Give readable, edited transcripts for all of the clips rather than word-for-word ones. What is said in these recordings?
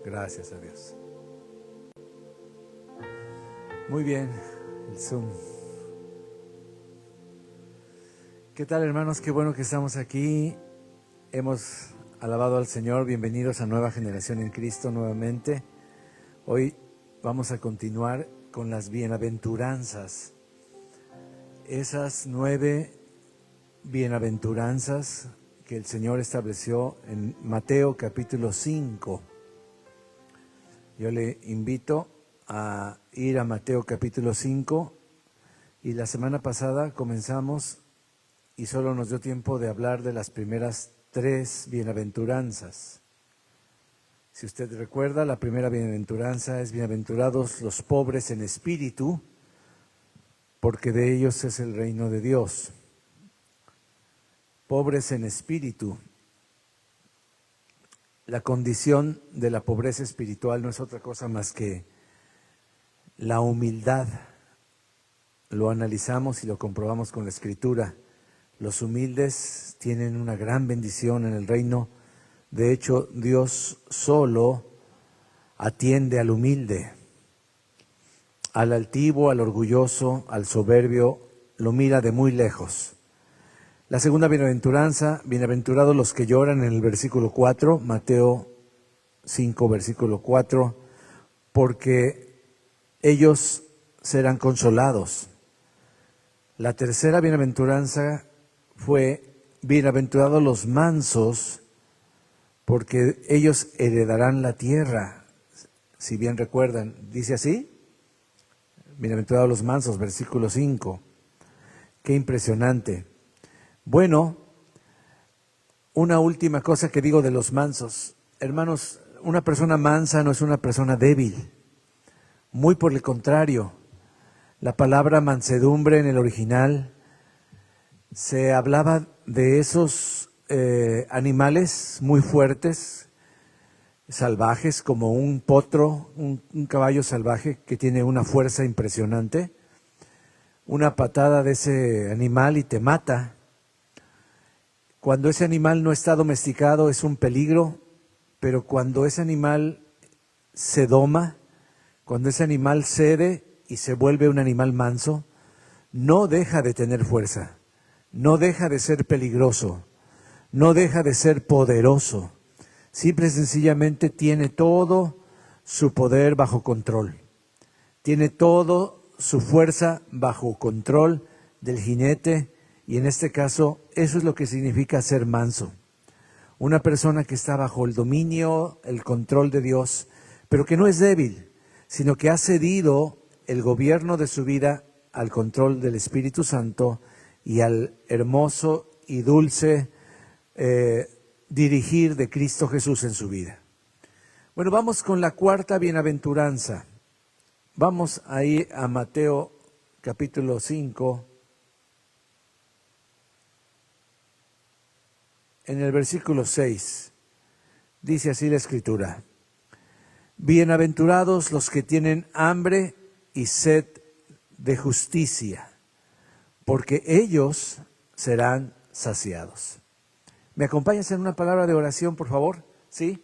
Gracias a Dios. Muy bien, el Zoom. ¿Qué tal, hermanos? Qué bueno que estamos aquí. Hemos alabado al Señor. Bienvenidos a Nueva Generación en Cristo nuevamente. Hoy vamos a continuar con las bienaventuranzas. Esas 9 bienaventuranzas que el Señor estableció en Mateo capítulo 5. Yo le invito a ir a Mateo capítulo 5 y la semana pasada comenzamos y solo nos dio tiempo de hablar de las primeras 3 bienaventuranzas. Si usted recuerda, la primera bienaventuranza es: bienaventurados los pobres en espíritu, porque de ellos es el reino de Dios. Pobres en espíritu. La condición de la pobreza espiritual no es otra cosa más que la humildad. Lo analizamos y lo comprobamos con la Escritura. Los humildes tienen una gran bendición en el reino. De hecho, Dios solo atiende al humilde. Al altivo, al orgulloso, al soberbio, lo mira de muy lejos. La segunda bienaventuranza: bienaventurados los que lloran, en el versículo 4, Mateo 5, versículo 4, porque ellos serán consolados. La tercera bienaventuranza fue: bienaventurados los mansos, porque ellos heredarán la tierra. Si bien recuerdan, dice así: bienaventurados los mansos, versículo 5. Qué impresionante. Bueno, una última cosa que digo de los mansos. Hermanos, una persona mansa no es una persona débil. Muy por el contrario. La palabra mansedumbre en el original se hablaba de esos animales muy fuertes, salvajes, como un potro, un caballo salvaje que tiene una fuerza impresionante. Una patada de ese animal y te mata. Cuando ese animal no está domesticado es un peligro, pero cuando ese animal se doma, cuando ese animal cede y se vuelve un animal manso, no deja de tener fuerza, no deja de ser peligroso, no deja de ser poderoso. Simple y sencillamente tiene todo su poder bajo control, tiene todo su fuerza bajo control del jinete. Y en este caso, eso es lo que significa ser manso. Una persona que está bajo el dominio, el control de Dios, pero que no es débil, sino que ha cedido el gobierno de su vida al control del Espíritu Santo y al hermoso y dulce dirigir de Cristo Jesús en su vida. Bueno, vamos con la cuarta bienaventuranza. Vamos ahí a Mateo capítulo 5. En el versículo 6, dice así la Escritura: bienaventurados los que tienen hambre y sed de justicia, porque ellos serán saciados. ¿Me acompañas en una palabra de oración, por favor? ¿Sí?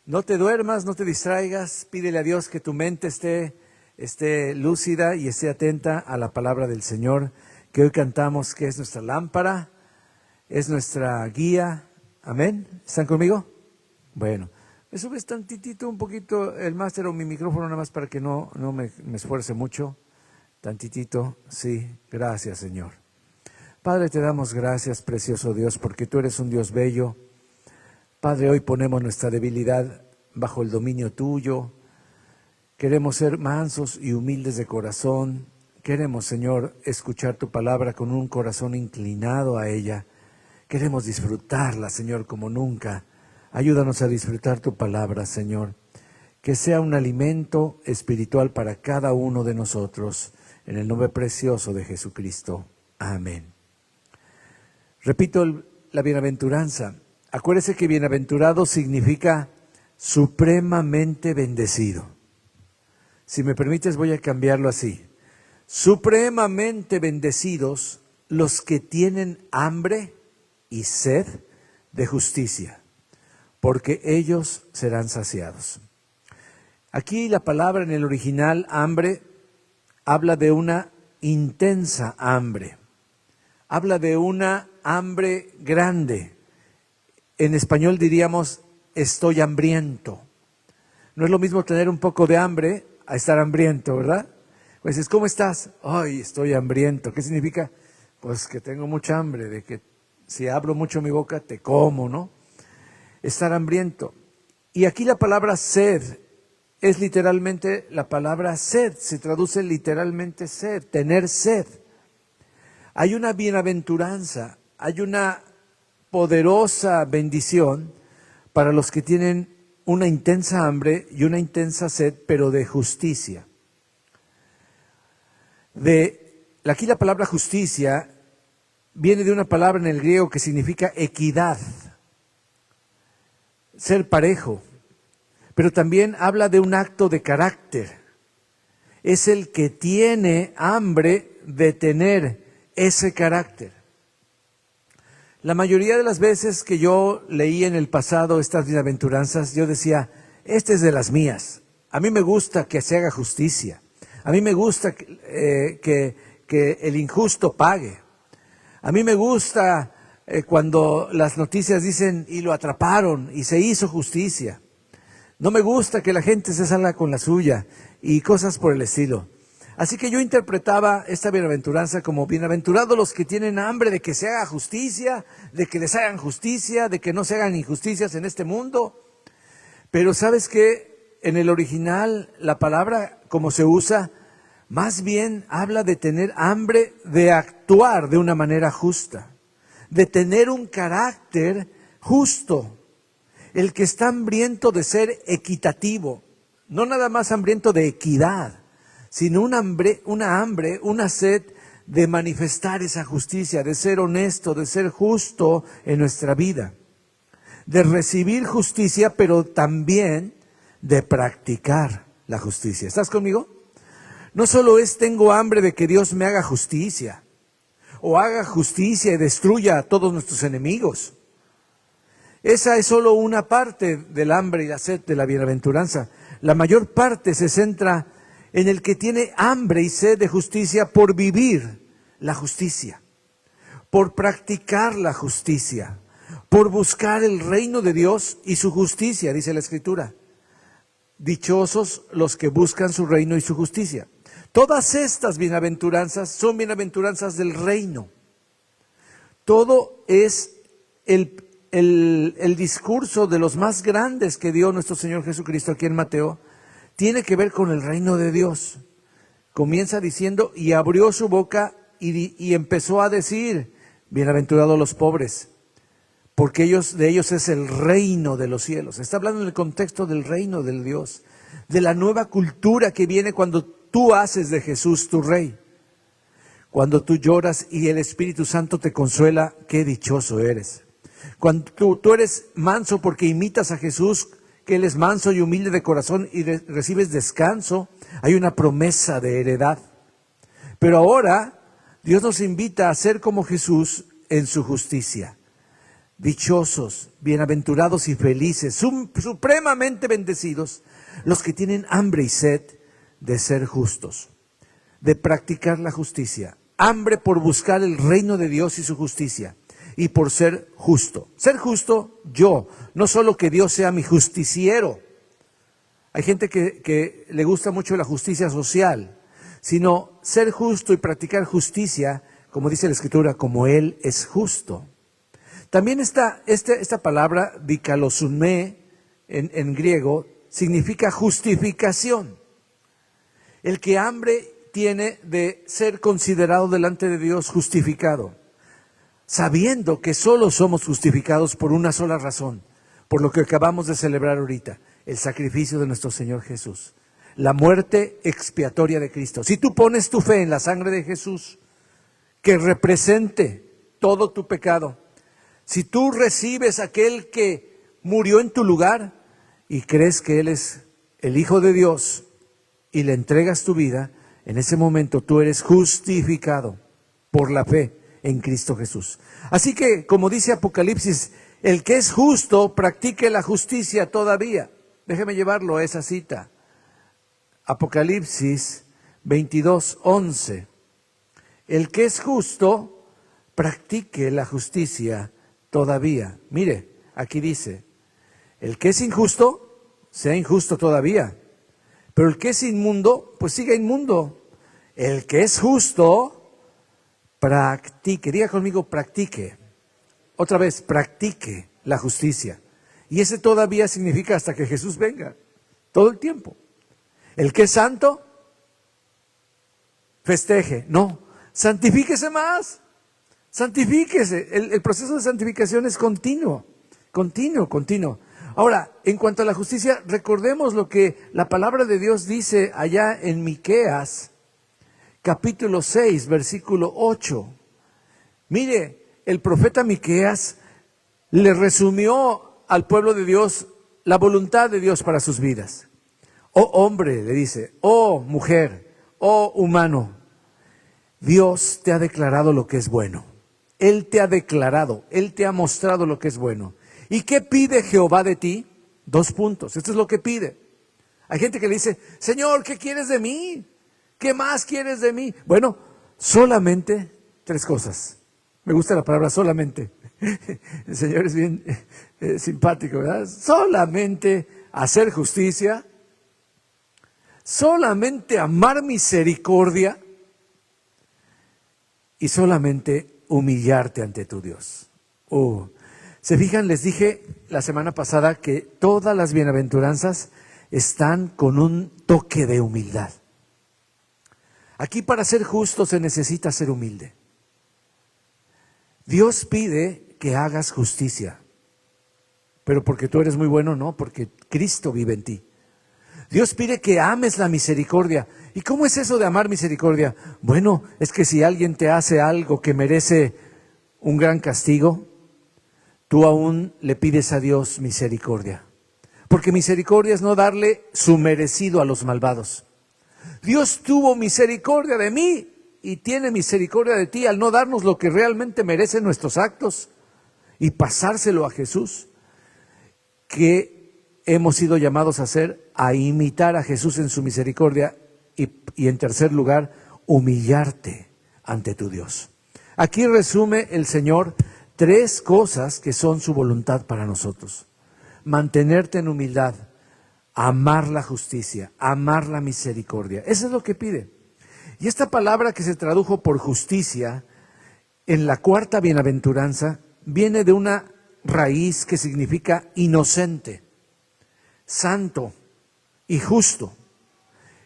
No te duermas, no te distraigas, pídele a Dios que tu mente esté lúcida y esté atenta a la palabra del Señor, que hoy cantamos, que es nuestra lámpara, es nuestra guía. Amén. ¿Están conmigo? Bueno, me subes tantitito, un poquito el máster o mi micrófono, nada más para que no me esfuerce mucho. Tantitito, sí. Gracias, Señor. Padre, te damos gracias, precioso Dios, porque tú eres un Dios bello. Padre, hoy ponemos nuestra debilidad bajo el dominio tuyo. Queremos ser mansos y humildes de corazón. Queremos, Señor, escuchar tu palabra con un corazón inclinado a ella. Queremos disfrutarla, Señor, como nunca. Ayúdanos a disfrutar tu palabra, Señor. Que sea un alimento espiritual para cada uno de nosotros. En el nombre precioso de Jesucristo. Amén. Repito la bienaventuranza. Acuérdese que bienaventurado significa supremamente bendecido. Si me permites, voy a cambiarlo así. Supremamente bendecidos los que tienen hambre y sed de justicia, porque ellos serán saciados. Aquí la palabra en el original, hambre, habla de una intensa hambre. Habla de una hambre grande. En español diríamos, estoy hambriento. No es lo mismo tener un poco de hambre a estar hambriento, ¿verdad? Pues dices, ¿cómo estás? Ay, estoy hambriento. ¿Qué significa? Pues que tengo mucha hambre, de que si abro mucho mi boca te como, ¿no? Estar hambriento. Y aquí la palabra sed es literalmente la palabra sed, se traduce literalmente sed, tener sed. Hay una bienaventuranza, hay una poderosa bendición para los que tienen una intensa hambre y una intensa sed, pero de justicia. Aquí la palabra justicia viene de una palabra en el griego que significa equidad, ser parejo, pero también habla de un acto de carácter. Es el que tiene hambre de tener ese carácter. La mayoría de las veces que yo leí en el pasado estas bienaventuranzas, yo decía, esta es de las mías. A mí me gusta que se haga justicia. A mí me gusta que el injusto pague. A mí me gusta cuando las noticias dicen, y lo atraparon, y se hizo justicia. No me gusta que la gente se salga con la suya, y cosas por el estilo. Así que yo interpretaba esta bienaventuranza como bienaventurados los que tienen hambre de que se haga justicia, de que les hagan justicia, de que no se hagan injusticias en este mundo. Pero ¿sabes qué? En el original la palabra como se usa, más bien habla de tener hambre de actuar de una manera justa, de tener un carácter justo. El que está hambriento de ser equitativo, no nada más hambriento de equidad, sino una sed de manifestar esa justicia, de ser honesto, de ser justo en nuestra vida, de recibir justicia, pero también de practicar la justicia. ¿Estás conmigo? No solo es tengo hambre de que Dios me haga justicia, o haga justicia y destruya a todos nuestros enemigos. Esa es solo una parte del hambre y la sed de la bienaventuranza. La mayor parte se centra en el que tiene hambre y sed de justicia por vivir la justicia, por practicar la justicia, por buscar el reino de Dios y su justicia, dice la Escritura. Dichosos los que buscan su reino y su justicia. Todas estas bienaventuranzas son bienaventuranzas del reino. Todo es el discurso de los más grandes que dio nuestro Señor Jesucristo aquí en Mateo. Tiene que ver con el reino de Dios. Comienza diciendo, y abrió su boca y empezó a decir, bienaventurados los pobres, porque de ellos es el reino de los cielos. Está hablando en el contexto del reino del Dios, de la nueva cultura que viene cuando tú haces de Jesús tu rey. Cuando tú lloras y el Espíritu Santo te consuela, qué dichoso eres. Cuando tú eres manso porque imitas a Jesús, que Él es manso y humilde de corazón y recibes descanso, hay una promesa de heredad. Pero ahora Dios nos invita a ser como Jesús en su justicia. Dichosos, bienaventurados y felices, supremamente bendecidos, los que tienen hambre y sed de ser justos, de practicar la justicia. Hambre por buscar el reino de Dios y su justicia. Y por ser justo. Ser justo, no solo que Dios sea mi justiciero. Hay gente que le gusta mucho la justicia social, sino ser justo y practicar justicia, como dice la Escritura, como Él es justo. También esta palabra, dikaiosune, en griego, significa justificación. El que hambre tiene de ser considerado delante de Dios justificado, sabiendo que solo somos justificados por una sola razón, por lo que acabamos de celebrar ahorita, el sacrificio de nuestro Señor Jesús, la muerte expiatoria de Cristo. Si tú pones tu fe en la sangre de Jesús, que represente todo tu pecado, si tú recibes a aquel que murió en tu lugar y crees que Él es el Hijo de Dios y le entregas tu vida, en ese momento tú eres justificado por la fe en Cristo Jesús. Así que, como dice Apocalipsis, el que es justo practique la justicia todavía. Déjeme llevarlo a esa cita. Apocalipsis 22:11. El que es justo, practique la justicia todavía. Mire, aquí dice, el que es injusto, sea injusto todavía. Pero el que es inmundo, pues siga inmundo. El que es justo, practique. Diga conmigo, practique. Otra vez, practique la justicia. Y ese todavía significa hasta que Jesús venga. Todo el tiempo. El que es santo, festeje. No, santifíquese más. Santifíquese. El proceso de santificación es continuo. Continuo. Ahora, en cuanto a la justicia, recordemos lo que la palabra de Dios dice allá en Miqueas, capítulo 6, versículo 8. Mire, el profeta Miqueas le resumió al pueblo de Dios la voluntad de Dios para sus vidas. Oh hombre, le dice, oh mujer, oh humano, Dios te ha declarado lo que es bueno. Él te ha declarado, Él te ha mostrado lo que es bueno. ¿Y qué pide Jehová de ti? 2 puntos, esto es lo que pide. Hay gente que le dice, Señor, ¿qué quieres de mí? ¿Qué más quieres de mí? Bueno, solamente 3 cosas. Me gusta la palabra solamente. El Señor es bien simpático, ¿verdad? Solamente hacer justicia, solamente amar misericordia y solamente humillarte ante tu Dios. ¿Se fijan? Les dije la semana pasada que todas las bienaventuranzas están con un toque de humildad. Aquí para ser justo se necesita ser humilde. Dios pide que hagas justicia, pero porque tú eres muy bueno, no, porque Cristo vive en ti. Dios pide que ames la misericordia. ¿Y cómo es eso de amar misericordia? Bueno, es que si alguien te hace algo que merece un gran castigo, tú aún le pides a Dios misericordia. Porque misericordia es no darle su merecido a los malvados. Dios tuvo misericordia de mí y tiene misericordia de ti al no darnos lo que realmente merecen nuestros actos y pasárselo a Jesús. ¿Qué hemos sido llamados a hacer? A imitar a Jesús en su misericordia y en tercer lugar, humillarte ante tu Dios. Aquí resume el Señor 3 cosas que son su voluntad para nosotros. Mantenerte en humildad, amar la justicia, amar la misericordia. Eso es lo que pide. Y esta palabra que se tradujo por justicia en la 4ª bienaventuranza viene de una raíz que significa inocente, santo y justo.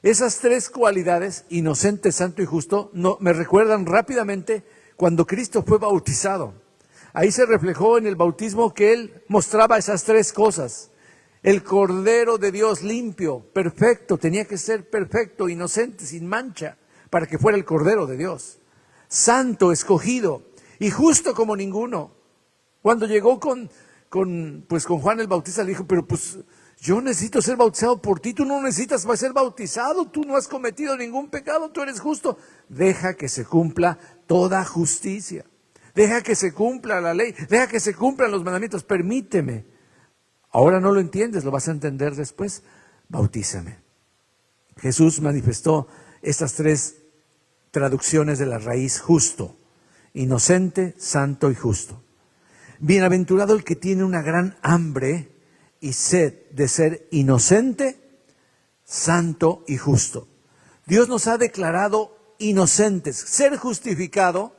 Esas 3 cualidades, inocente, santo y justo, me recuerdan rápidamente cuando Cristo fue bautizado. Ahí se reflejó en el bautismo que Él mostraba esas 3 cosas. El Cordero de Dios limpio, perfecto, tenía que ser perfecto, inocente, sin mancha, para que fuera el Cordero de Dios. Santo, escogido y justo como ninguno. Cuando llegó con Juan el Bautista, le dijo, pero pues yo necesito ser bautizado por ti, tú no necesitas ser bautizado, tú no has cometido ningún pecado, tú eres justo. Deja que se cumpla toda justicia, deja que se cumpla la ley, deja que se cumplan los mandamientos, permíteme. Ahora no lo entiendes, lo vas a entender después, bautízame. Jesús manifestó estas 3 traducciones de la raíz justo, inocente, santo y justo. Bienaventurado el que tiene una gran hambre y sed de ser inocente, santo y justo. Dios nos ha declarado inocentes. Ser justificado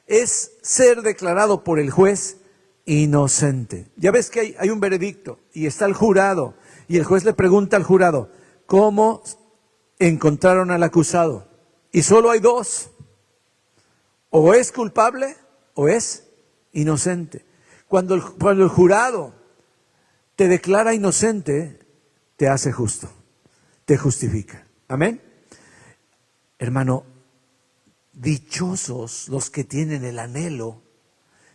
es ser declarado por el juez inocente. Ya ves que hay un veredicto y está el jurado y el juez le pregunta al jurado, ¿cómo encontraron al acusado? Y solo hay 2. O es culpable o es inocente. Cuando el jurado te declara inocente, te hace justo, te justifica. Amén. Hermano, dichosos los que tienen el anhelo,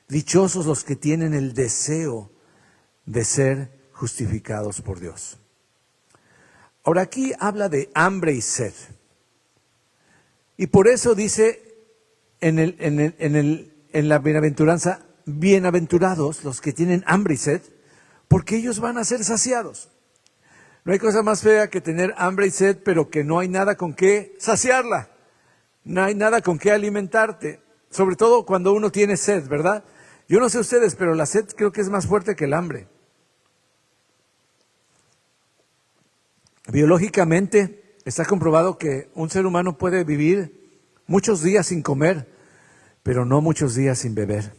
dichosos los que tienen el deseo de ser justificados por Dios. Ahora aquí habla de hambre y sed. Y por eso dice en la bienaventuranza, bienaventurados los que tienen hambre y sed, porque ellos van a ser saciados. No hay cosa más fea que tener hambre y sed, pero que no hay nada con qué saciarla. No hay nada con qué alimentarte. Sobre todo cuando uno tiene sed, ¿verdad? Yo no sé ustedes, pero la sed creo que es más fuerte que el hambre. Biológicamente está comprobado que un ser humano puede vivir muchos días sin comer, pero no muchos días sin beber.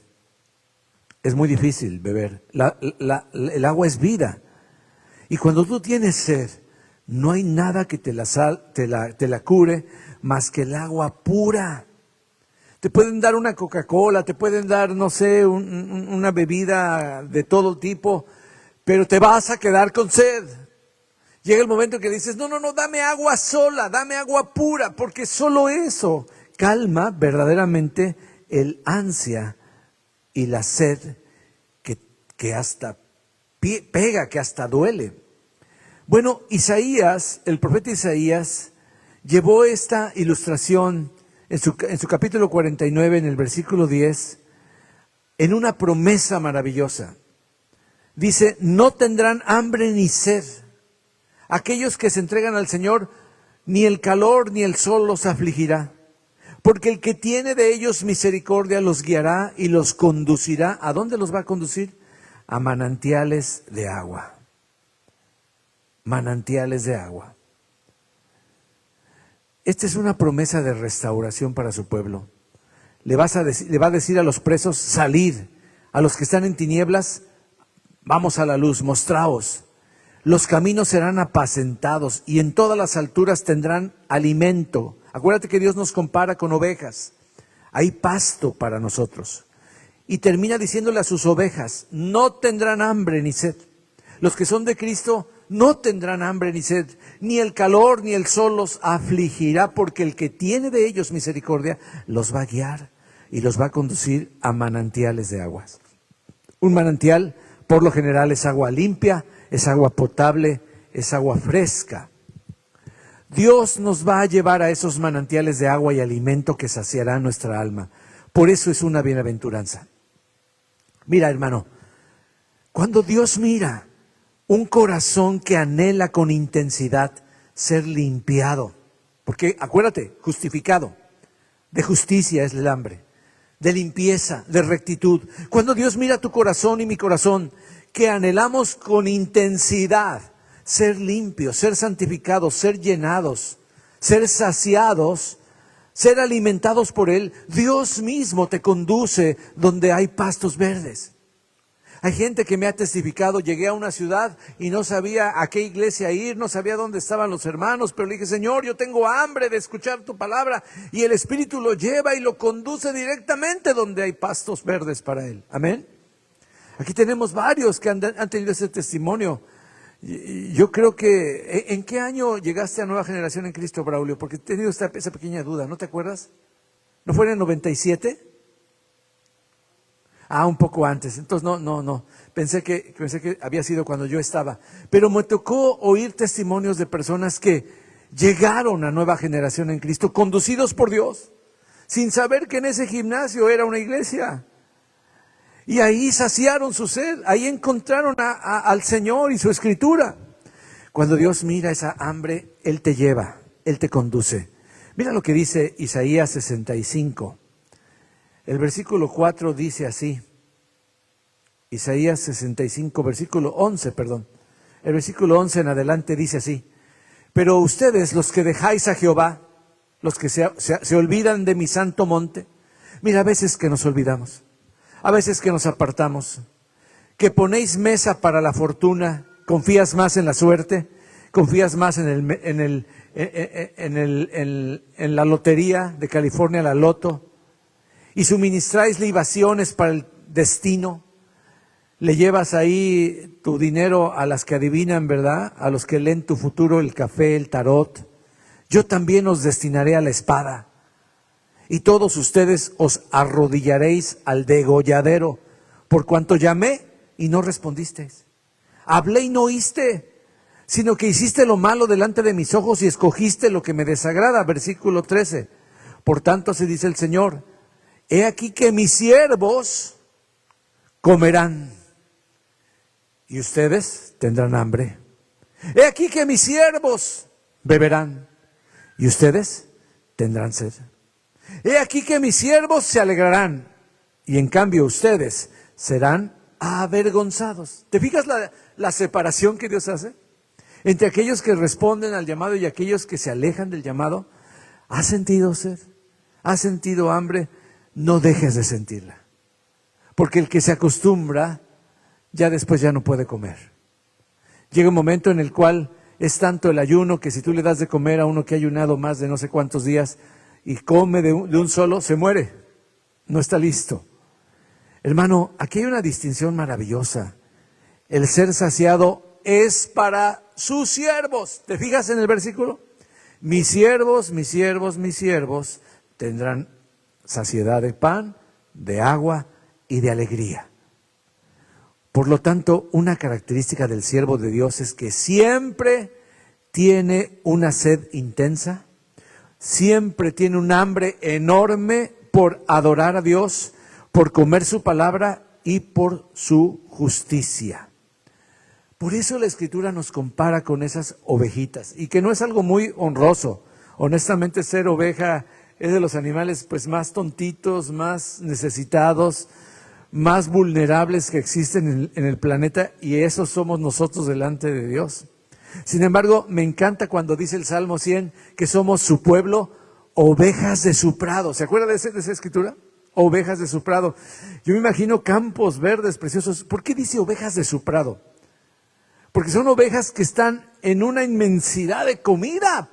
Es muy difícil beber. El agua es vida. Y cuando tú tienes sed, no hay nada que te la cure más que el agua pura. Te pueden dar una Coca-Cola, te pueden dar, no sé, una bebida de todo tipo, pero te vas a quedar con sed. Llega el momento que dices, no, dame agua sola, dame agua pura, porque solo eso calma verdaderamente el ansia y la sed que hasta pega, que hasta duele. Bueno, Isaías, el profeta Isaías, llevó esta ilustración en su capítulo 49, en el versículo 10, en una promesa maravillosa. Dice, no tendrán hambre ni sed. Aquellos que se entregan al Señor, ni el calor ni el sol los afligirá. Porque el que tiene de ellos misericordia los guiará y los conducirá. ¿A dónde los va a conducir? A manantiales de agua. Manantiales de agua. Esta es una promesa de restauración para su pueblo. Le va a decir a los presos, salid. A los que están en tinieblas, vamos a la luz, mostraos. Los caminos serán apacentados y en todas las alturas tendrán alimento. Acuérdate que Dios nos compara con ovejas. Hay pasto para nosotros. Y termina diciéndole a sus ovejas, no tendrán hambre ni sed. Los que son de Cristo no tendrán hambre ni sed, ni el calor ni el sol los afligirá, porque el que tiene de ellos misericordia los va a guiar y los va a conducir a manantiales de aguas. Un manantial, por lo general, es agua limpia, es agua potable, es agua fresca. Dios nos va a llevar a esos manantiales de agua y alimento que saciará nuestra alma. Por eso es una bienaventuranza. Mira, hermano, cuando Dios mira un corazón que anhela con intensidad ser limpiado, porque acuérdate, justificado, de justicia es el hambre, de limpieza, de rectitud. Cuando Dios mira tu corazón y mi corazón, que anhelamos con intensidad ser limpios, ser santificados, ser llenados, ser saciados, ser alimentados por Él, Dios mismo te conduce donde hay pastos verdes. Hay gente que me ha testificado, llegué a una ciudad y no sabía a qué iglesia ir, no sabía dónde estaban los hermanos, pero le dije, Señor, yo tengo hambre de escuchar tu palabra, y el Espíritu lo lleva y lo conduce directamente donde hay pastos verdes para Él. Amén. Aquí tenemos varios que han tenido ese testimonio. Yo creo que, ¿en qué año llegaste a Nueva Generación en Cristo, Braulio? Porque he tenido esa pequeña duda, ¿no te acuerdas? ¿No fue en el 97? Un poco antes. Entonces no. Pensé que había sido cuando yo estaba. Pero me tocó oír testimonios de personas que llegaron a Nueva Generación en Cristo, conducidos por Dios, sin saber que en ese gimnasio era una iglesia. Y ahí saciaron su sed, ahí encontraron al Señor y su Escritura. Cuando Dios mira esa hambre, Él te lleva, Él te conduce. Mira lo que dice Isaías 65. El versículo 4 dice así. Isaías 65, versículo 11, perdón. El versículo 11 en adelante dice así. Pero ustedes, los que dejáis a Jehová, los que se olvidan de mi santo monte. Mira, a veces que nos olvidamos. A veces que nos apartamos, que ponéis mesa para la fortuna, confías más en la suerte, confías más en la lotería de California, la loto, y suministráis libaciones para el destino. Le llevas ahí tu dinero a las que adivinan, ¿verdad? A los que leen tu futuro, el café, el tarot. Yo también os destinaré a la espada. Y todos ustedes os arrodillaréis al degolladero, por cuanto llamé y no respondisteis. Hablé y no oíste, sino que hiciste lo malo delante de mis ojos y escogiste lo que me desagrada. Versículo 13. Por tanto, se dice el Señor, he aquí que mis siervos comerán y ustedes tendrán hambre. He aquí que mis siervos beberán y ustedes tendrán sed. He aquí que mis siervos se alegrarán y en cambio ustedes serán avergonzados. ¿Te fijas la separación que Dios hace entre aquellos que responden al llamado y aquellos que se alejan del llamado? ¿Has sentido sed? ¿Has sentido hambre? No dejes de sentirla. Porque el que se acostumbra, ya después ya no puede comer. Llega un momento en el cual es tanto el ayuno que si tú le das de comer a uno que ha ayunado más de no sé cuántos días y come de un solo, se muere. No está listo. Hermano, aquí hay una distinción maravillosa. El ser saciado es para sus siervos. ¿Te fijas en el versículo? Mis siervos, mis siervos, mis siervos tendrán saciedad de pan, de agua y de alegría. Por lo tanto, una característica del siervo de Dios es que siempre tiene una sed intensa, siempre tiene un hambre enorme por adorar a Dios, por comer su palabra y por su justicia. Por eso la Escritura nos compara con esas ovejitas, y que no es algo muy honroso. Honestamente, ser oveja es de los animales pues más tontitos, más necesitados, más vulnerables que existen en el planeta, y esos somos nosotros delante de Dios. Sin embargo, me encanta cuando dice el Salmo 100 que somos su pueblo, ovejas de su prado. ¿Se acuerda de esa escritura? Ovejas de su prado. Yo me imagino campos verdes preciosos. ¿Por qué dice ovejas de su prado? Porque son ovejas que están en una inmensidad de comida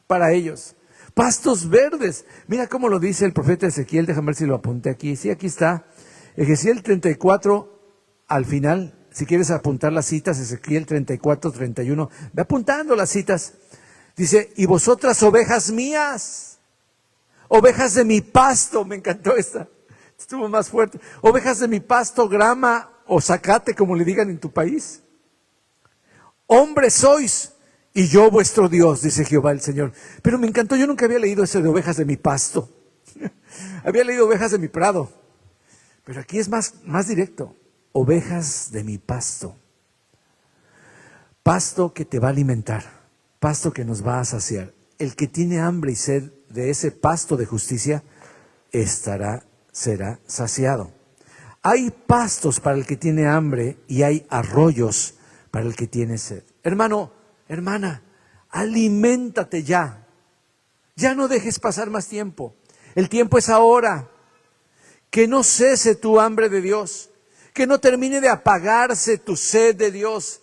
para ellos. Pastos verdes. Mira cómo lo dice el profeta Ezequiel. Déjame ver si lo apunté aquí. Sí, aquí está. Ezequiel 34, al final, si quieres apuntar las citas, Ezequiel 34, 31, ve apuntando las citas. Dice, y vosotras ovejas mías, ovejas de mi pasto, me encantó esta, estuvo más fuerte, ovejas de mi pasto, grama o zacate, como le digan en tu país. Hombres sois, y yo vuestro Dios, dice Jehová el Señor. Pero me encantó, yo nunca había leído ese de ovejas de mi pasto. Había leído ovejas de mi prado. Pero aquí es más directo. Ovejas de mi pasto. Pasto que te va a alimentar. Pasto que nos va a saciar. El que tiene hambre y sed de ese pasto de justicia, será saciado. Hay pastos para el que tiene hambre y hay arroyos para el que tiene sed. Hermano, hermana, aliméntate ya. Ya no dejes pasar más tiempo. El tiempo es ahora. Que no cese tu hambre de Dios, que no termine de apagarse tu sed de Dios.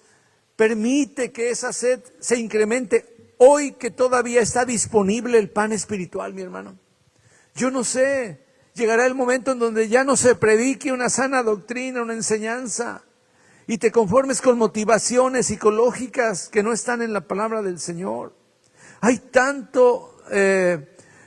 Permite que esa sed se incremente hoy que todavía está disponible el pan espiritual, mi hermano. Yo no sé, llegará el momento en donde ya no se predique una sana doctrina, una enseñanza, y te conformes con motivaciones psicológicas que no están en la palabra del Señor. Hay tanto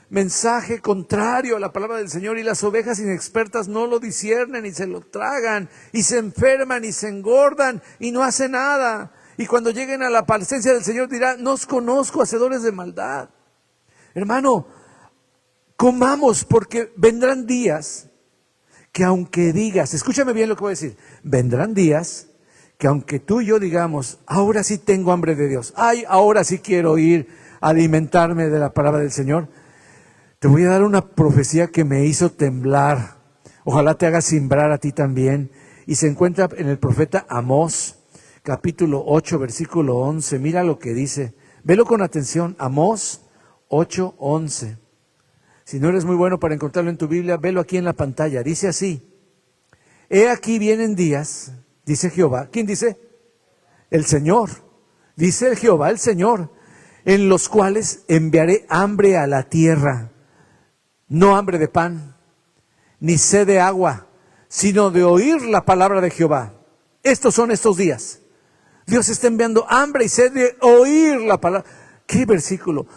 mensaje contrario a la palabra del Señor y las ovejas inexpertas no lo disciernen y se lo tragan y se enferman y se engordan y no hacen nada. Y cuando lleguen a la presencia del Señor dirán, no os conozco, hacedores de maldad. Hermano, comamos porque vendrán días que aunque digas, escúchame bien lo que voy a decir, vendrán días que aunque tú y yo digamos, ahora sí tengo hambre de Dios, ay, ahora sí quiero ir a alimentarme de la palabra del Señor, te voy a dar una profecía que me hizo temblar. Ojalá te haga cimbrar a ti también. Y se encuentra en el profeta Amós, capítulo 8, versículo 11. Mira lo que dice. Velo con atención. Amós 8, 11. Si no eres muy bueno para encontrarlo en tu Biblia, velo aquí en la pantalla. Dice así. He aquí vienen días, dice Jehová. ¿Quién dice? El Señor. Dice el Jehová, el Señor, en los cuales enviaré hambre a la tierra. No hambre de pan, ni sed de agua, sino de oír la palabra de Jehová. Estos son estos días. Dios está enviando hambre y sed de oír la palabra. ¿Qué versículo?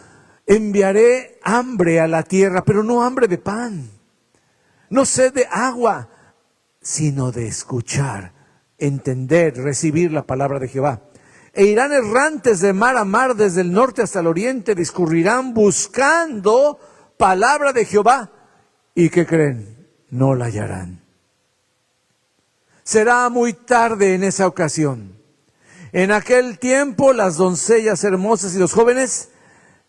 Enviaré hambre a la tierra, pero no hambre de pan. No sed de agua, sino de escuchar, entender, recibir la palabra de Jehová. E irán errantes de mar a mar, desde el norte hasta el oriente, discurrirán buscando palabra de Jehová. ¿Y qué creen? No la hallarán. Será muy tarde en esa ocasión. En aquel tiempo las doncellas hermosas y los jóvenes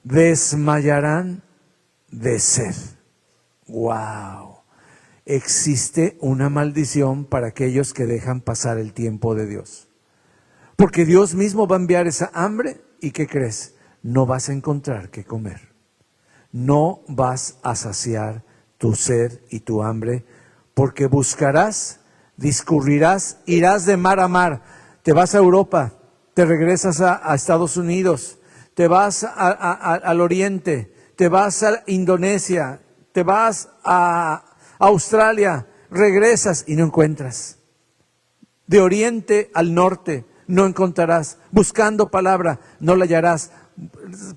desmayarán de sed. ¡Wow! Existe una maldición para aquellos que dejan pasar el tiempo de Dios. Porque Dios mismo va a enviar esa hambre y ¿qué crees? No vas a encontrar qué comer. No vas a saciar tu sed y tu hambre porque buscarás, discurrirás, irás de mar a mar. Te vas a Europa, te regresas a Estados Unidos, te vas al Oriente, te vas a Indonesia, te vas a Australia, regresas y no encuentras. De Oriente al Norte no encontrarás. Buscando palabra no la hallarás.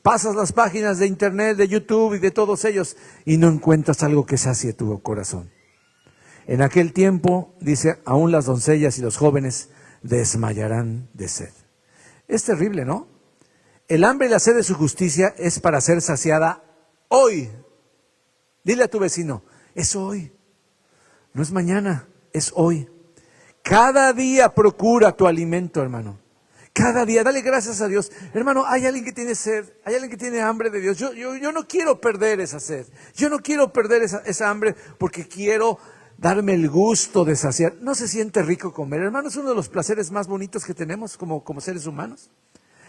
Pasas las páginas de internet, de YouTube y de todos ellos y no encuentras algo que sacie tu corazón. En aquel tiempo, dice, aún las doncellas y los jóvenes desmayarán de sed. Es terrible, ¿no? El hambre y la sed de su justicia es para ser saciada hoy. Dile a tu vecino, es hoy. No es mañana, es hoy. Cada día procura tu alimento, hermano. Cada día, dale gracias a Dios. Hermano, hay alguien que tiene sed, hay alguien que tiene hambre de Dios. Yo no quiero perder esa sed. Yo no quiero perder esa hambre porque quiero darme el gusto de saciar. ¿No se siente rico comer? Hermano, es uno de los placeres más bonitos que tenemos como seres humanos.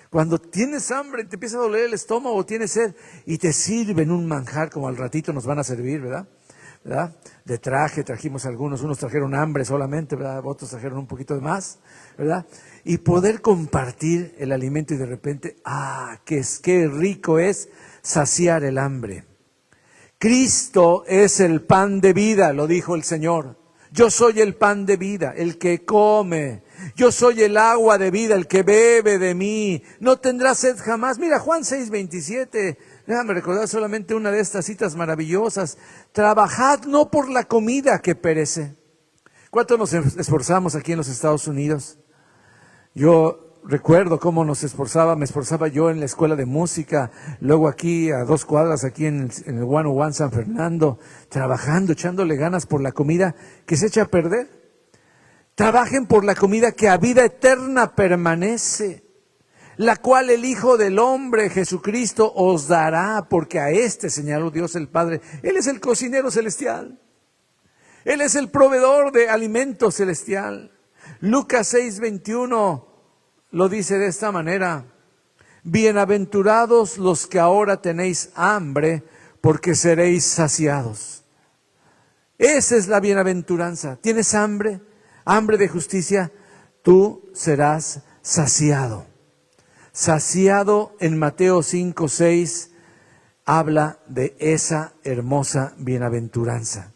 Cuando tienes hambre, te empieza a doler el estómago, tienes sed y te sirven un manjar como al ratito nos van a servir, ¿verdad? De traje trajimos algunos, unos trajeron hambre solamente, ¿verdad? Otros trajeron un poquito de más, ¿verdad? Y poder compartir el alimento y de repente, qué rico es saciar el hambre. Cristo es el pan de vida, lo dijo el Señor. Yo soy el pan de vida, el que come. Yo soy el agua de vida, el que bebe de mí. No tendrá sed jamás. Mira, Juan 6:27. Déjame recordar solamente una de estas citas maravillosas. Trabajad no por la comida que perece. ¿Cuánto nos esforzamos aquí en los Estados Unidos? Yo recuerdo cómo me esforzaba yo en la escuela de música, luego aquí a 2 cuadras, aquí en el 101 San Fernando, trabajando, echándole ganas por la comida que se echa a perder. Trabajen por la comida que a vida eterna permanece, la cual el Hijo del Hombre, Jesucristo, os dará, porque a este señaló Dios el Padre. Él es el cocinero celestial. Él es el proveedor de alimento celestial. Lucas 6:21 lo dice de esta manera: bienaventurados los que ahora tenéis hambre, porque seréis saciados. Esa es la bienaventuranza. ¿Tienes hambre? Hambre de justicia, tú serás saciado. Saciado en Mateo 5:6 habla de esa hermosa bienaventuranza.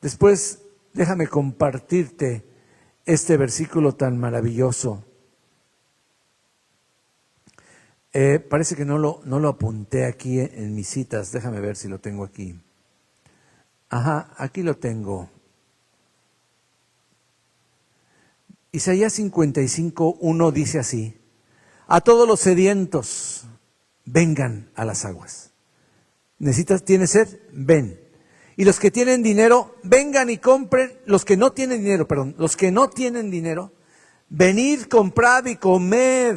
Después, déjame compartirte este versículo tan maravilloso. Parece que no lo apunté aquí en mis citas. Déjame ver si lo tengo aquí. Aquí lo tengo. Isaías 55:1 dice así: a todos los sedientos, vengan a las aguas. ¿Tienes sed? Ven. Y los que tienen dinero, vengan y compren. Los que no tienen dinero, venid, comprad y comed.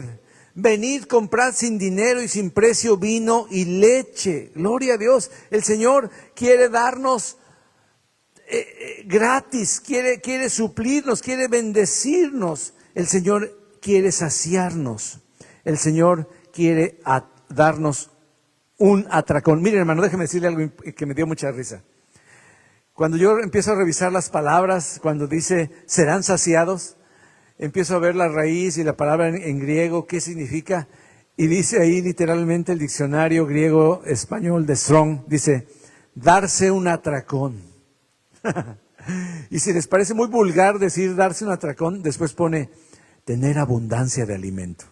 Venid, comprad sin dinero y sin precio vino y leche. Gloria a Dios. El Señor quiere darnos gratis, quiere suplirnos, quiere bendecirnos. El Señor quiere saciarnos. El Señor quiere darnos un atracón. Miren, hermano, déjeme decirle algo que me dio mucha risa. Cuando yo empiezo a revisar las palabras, cuando dice serán saciados, empiezo a ver la raíz y la palabra en griego, qué significa. Y dice ahí literalmente el diccionario griego español de Strong, dice darse un atracón. Y si les parece muy vulgar decir darse un atracón, después pone tener abundancia de alimento.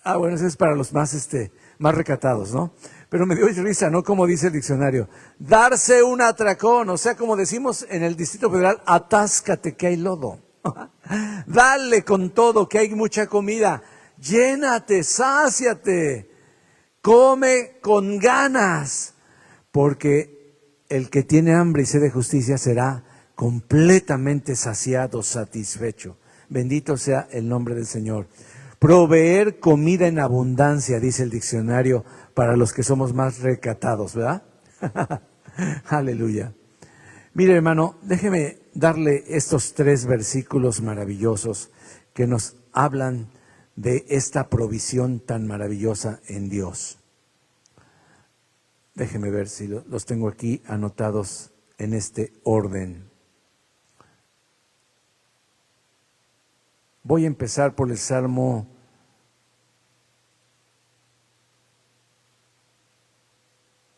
Bueno, eso es para los más recatados, ¿no? Pero me dio risa, ¿no? Como dice el diccionario, darse un atracón, o sea, como decimos en el Distrito Federal, atáscate que hay lodo. Dale con todo, que hay mucha comida. Llénate, sáciate, come con ganas, porque el que tiene hambre y sed de justicia será completamente saciado, satisfecho. Bendito sea el nombre del Señor. Proveer comida en abundancia, dice el diccionario, para los que somos más recatados, ¿verdad? Aleluya. Mire, hermano, déjeme darle estos 3 versículos maravillosos que nos hablan de esta provisión tan maravillosa en Dios. Déjeme ver si los tengo aquí anotados en este orden. Voy a empezar por el Salmo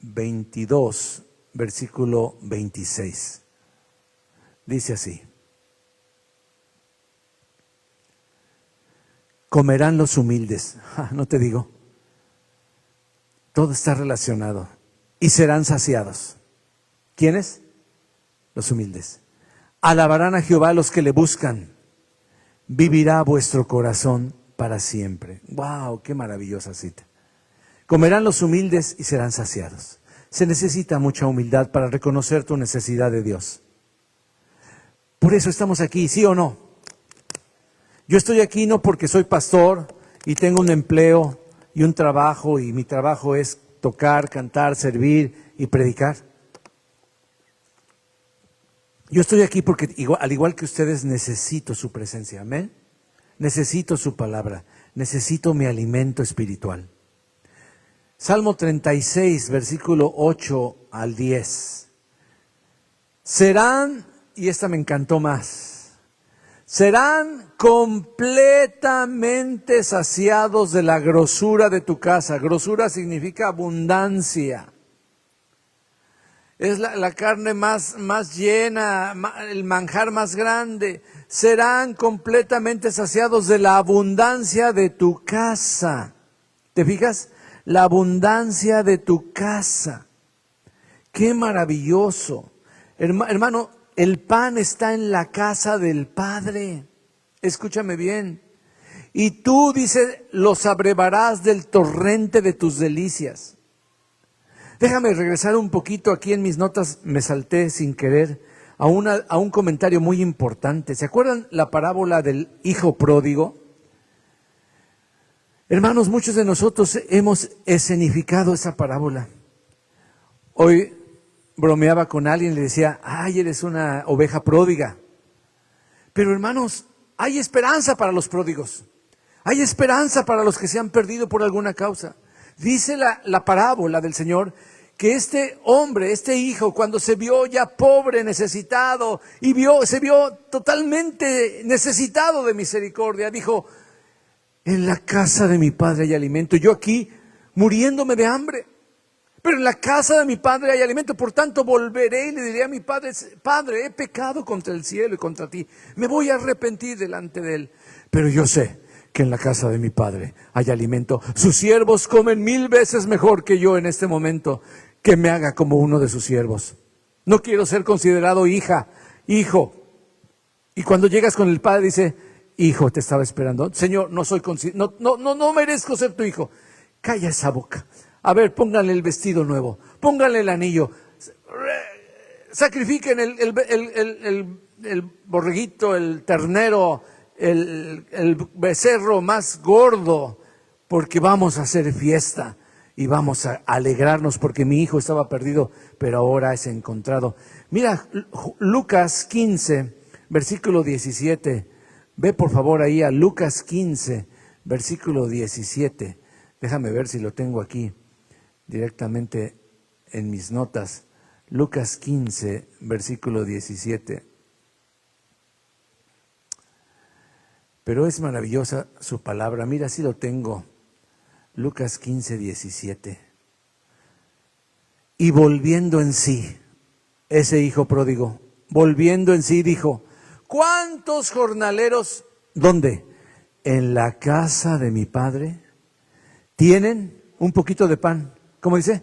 22, versículo 26. Dice así: comerán los humildes. No te digo, todo está relacionado. Y serán saciados. ¿Quiénes? Los humildes. Alabarán a Jehová los que le buscan. Vivirá vuestro corazón para siempre. ¡Wow! ¡Qué maravillosa cita! Comerán los humildes y serán saciados. Se necesita mucha humildad para reconocer tu necesidad de Dios. Por eso estamos aquí, ¿sí o no? Yo estoy aquí no porque soy pastor y tengo un empleo y un trabajo y mi trabajo es tocar, cantar, servir y predicar. Yo estoy aquí porque al igual que ustedes necesito su presencia, amén. Necesito su palabra, necesito mi alimento espiritual. Salmo 36, versículo 8 al 10. Serán, y esta me encantó más, serán completamente saciados de la grosura de tu casa. Grosura significa abundancia. Es la carne más llena, el manjar más grande. Serán completamente saciados de la abundancia de tu casa. ¿Te fijas? La abundancia de tu casa. ¡Qué maravilloso! Hermano, el pan está en la casa del Padre. Escúchame bien. Y tú, dice, los abrevarás del torrente de tus delicias. Déjame regresar un poquito aquí en mis notas, me salté sin querer a un comentario muy importante. ¿Se acuerdan la parábola del hijo pródigo? Hermanos, muchos de nosotros hemos escenificado esa parábola. Hoy bromeaba con alguien y le decía, ay, eres una oveja pródiga. Pero hermanos, hay esperanza para los pródigos. Hay esperanza para los que se han perdido por alguna causa. Dice la parábola del Señor que este hombre, este hijo, cuando se vio ya pobre, necesitado, y se vio totalmente necesitado de misericordia, dijo, en la casa de mi padre hay alimento, yo aquí muriéndome de hambre, pero en la casa de mi padre hay alimento, por tanto volveré y le diré a mi padre, Padre, he pecado contra el cielo y contra ti, me voy a arrepentir delante de él, pero yo sé que en la casa de mi padre hay alimento, sus siervos comen 1000 veces mejor que yo en este momento, que me haga como uno de sus siervos. No quiero ser considerado hija, hijo. Y cuando llegas con el padre dice, hijo, te estaba esperando. Señor, no merezco ser tu hijo. Calla esa boca. A ver, pónganle el vestido nuevo, pónganle el anillo, sacrifiquen el borreguito, el ternero, el becerro más gordo, porque vamos a hacer fiesta. Y vamos a alegrarnos porque mi hijo estaba perdido, pero ahora es encontrado. Mira, Lucas 15, versículo 17. Ve por favor ahí a Lucas 15, versículo 17. Déjame ver si lo tengo aquí directamente en mis notas. Lucas 15, versículo 17. Pero es maravillosa su palabra. Mira, sí lo tengo. Lucas 15, 17. Y volviendo en sí, ese hijo pródigo, volviendo en sí, dijo, ¿cuántos jornaleros, dónde? En la casa de mi padre, tienen un poquito de pan. ¿Cómo dice?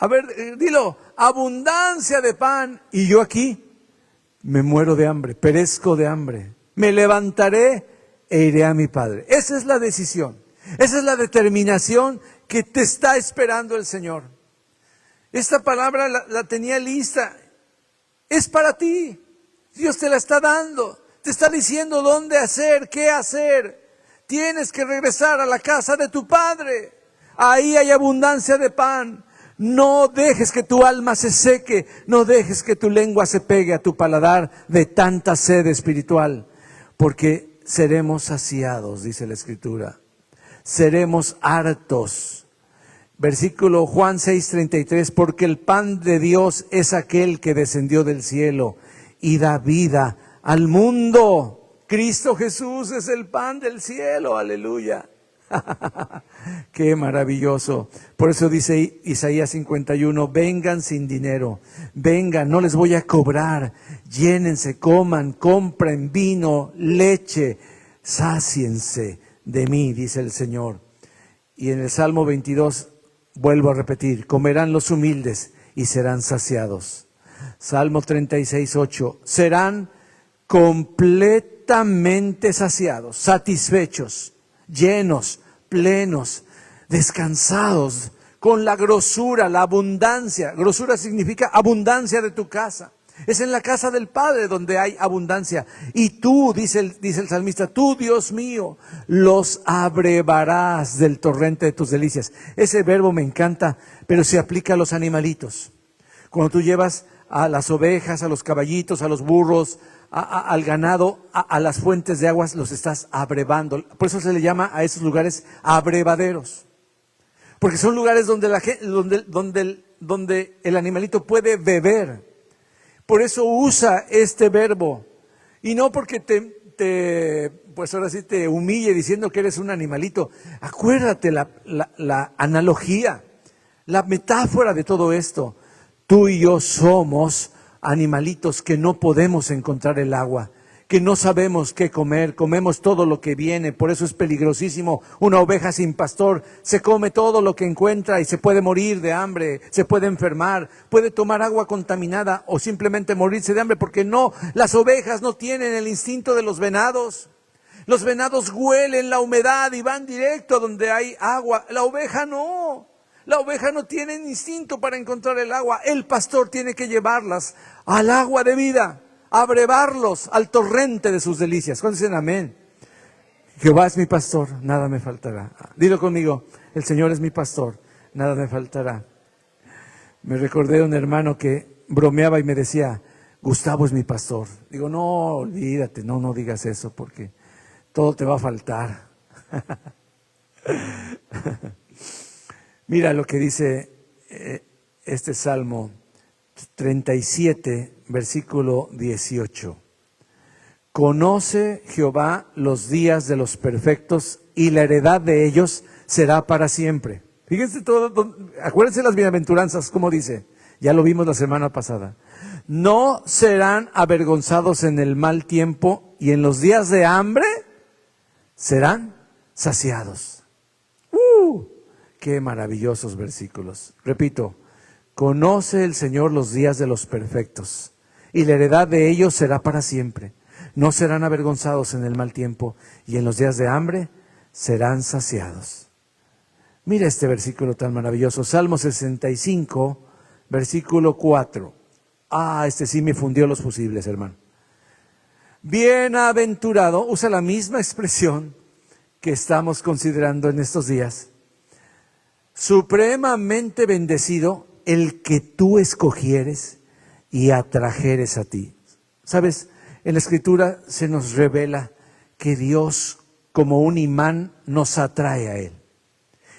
A ver, dilo, abundancia de pan. Y yo aquí me muero de hambre, perezco de hambre. Me levantaré e iré a mi padre. Esa es la decisión. Esa es la determinación que te está esperando el Señor. Esta palabra la tenía lista. Es para ti. Dios te la está dando. Te está diciendo dónde hacer, qué hacer. Tienes que regresar a la casa de tu padre. Ahí hay abundancia de pan. No dejes que tu alma se seque. No dejes que tu lengua se pegue a tu paladar de tanta sed espiritual. Porque seremos saciados, dice la Escritura. Seremos hartos. Versículo Juan 6:33, porque el pan de Dios es aquel que descendió del cielo y da vida al mundo. Cristo Jesús es el pan del cielo, aleluya. Qué maravilloso. Por eso dice Isaías 51, vengan sin dinero, vengan, no les voy a cobrar, llénense, coman, compren vino, leche, sáciense de mí, dice el Señor. Y en el Salmo 22, vuelvo a repetir, comerán los humildes y serán saciados. Salmo 36:8, serán completamente saciados, satisfechos, llenos, plenos, descansados, con la grosura, la abundancia. Grosura significa abundancia de tu casa. Es en la casa del Padre donde hay abundancia. Y tú, dice el salmista, tú, Dios mío, los abrevarás del torrente de tus delicias. Ese verbo me encanta, pero se aplica a los animalitos. Cuando tú llevas a las ovejas, a los caballitos, a los burros, al ganado, a las fuentes de aguas, los estás abrevando. Por eso se le llama a esos lugares abrevaderos. Porque son lugares donde el animalito puede beber. Por eso usa este verbo. Y no porque pues ahora sí te humille diciendo que eres un animalito. Acuérdate la analogía, la metáfora de todo esto. Tú y yo somos animalitos que no podemos encontrar el agua, que no sabemos qué comer, comemos todo lo que viene, por eso es peligrosísimo. Una oveja sin pastor se come todo lo que encuentra y se puede morir de hambre, se puede enfermar, puede tomar agua contaminada o simplemente morirse de hambre, porque las ovejas no tienen el instinto de los venados. Los venados huelen la humedad y van directo a donde hay agua. La oveja no. La oveja no tiene instinto para encontrar el agua. El pastor tiene que llevarlas al agua de vida, abrevarlos al torrente de sus delicias. ¿Cuántos dicen amén? Jehová es mi pastor, nada me faltará. Dilo conmigo, el Señor es mi pastor, nada me faltará. Me recordé de un hermano que bromeaba y me decía, Gustavo es mi pastor. Digo, no, olvídate, no digas eso porque todo te va a faltar. Mira lo que dice este Salmo 37, versículo 18. Conoce Jehová los días de los perfectos y la heredad de ellos será para siempre. Fíjense acuérdense las bienaventuranzas, como dice, ya lo vimos la semana pasada. No serán avergonzados en el mal tiempo y en los días de hambre serán saciados. Qué maravillosos versículos. Repito, conoce el Señor los días de los perfectos y la heredad de ellos será para siempre. No serán avergonzados en el mal tiempo y en los días de hambre serán saciados. Mira este versículo tan maravilloso, Salmo 65, versículo 4. Este sí me fundió los fusibles, hermano. Bienaventurado, usa la misma expresión que estamos considerando en estos días. Supremamente bendecido el que tú escogieres y atrajeres a ti. ¿Sabes? En la Escritura se nos revela que Dios, como un imán, nos atrae a Él.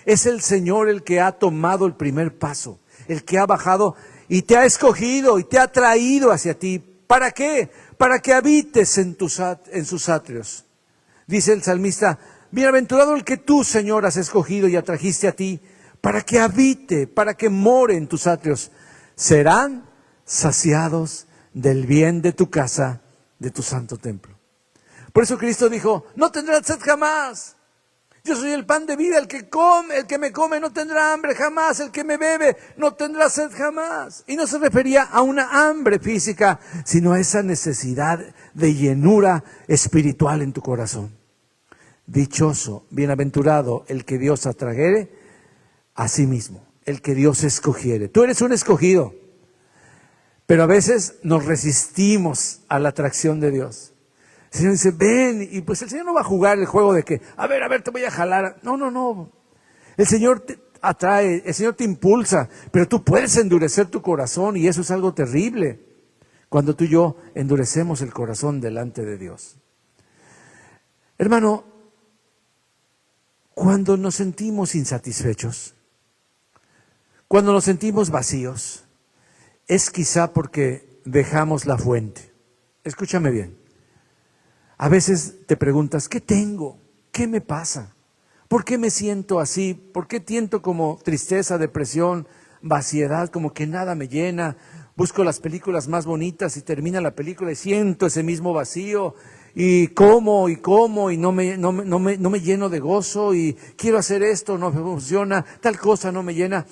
Es el Señor el que ha tomado el primer paso, el que ha bajado y te ha escogido y te ha traído hacia ti. ¿Para qué? Para que habites en sus atrios. Dice el salmista, bienaventurado el que tú, Señor, has escogido y atrajiste a ti, para que habite, para que more en tus atrios. Serán saciados del bien de tu casa, de tu santo templo. Por eso Cristo dijo, no tendrás sed jamás. Yo soy el pan de vida, el que me come no tendrá hambre jamás, el que me bebe no tendrá sed jamás. Y no se refería a una hambre física, sino a esa necesidad de llenura espiritual en tu corazón. Dichoso, bienaventurado el que Dios atrajere a sí mismo, el que Dios escogiere. Tú eres un escogido, pero a veces nos resistimos a la atracción de Dios. El Señor dice, ven, y pues el Señor no va a jugar el juego de que, a ver, te voy a jalar. No, no, no. El Señor te atrae, el Señor te impulsa, pero tú puedes endurecer tu corazón y eso es algo terrible cuando tú y yo endurecemos el corazón delante de Dios. Hermano, cuando nos sentimos insatisfechos, cuando nos sentimos vacíos, es quizá porque dejamos la fuente. Escúchame bien. A veces te preguntas, ¿qué tengo? ¿Qué me pasa? ¿Por qué me siento así? ¿Por qué siento como tristeza, depresión, vaciedad, como que nada me llena? Busco las películas más bonitas y termina la película y siento ese mismo vacío. Y como y no me lleno de gozo y quiero hacer esto, no me funciona, tal cosa no me llena.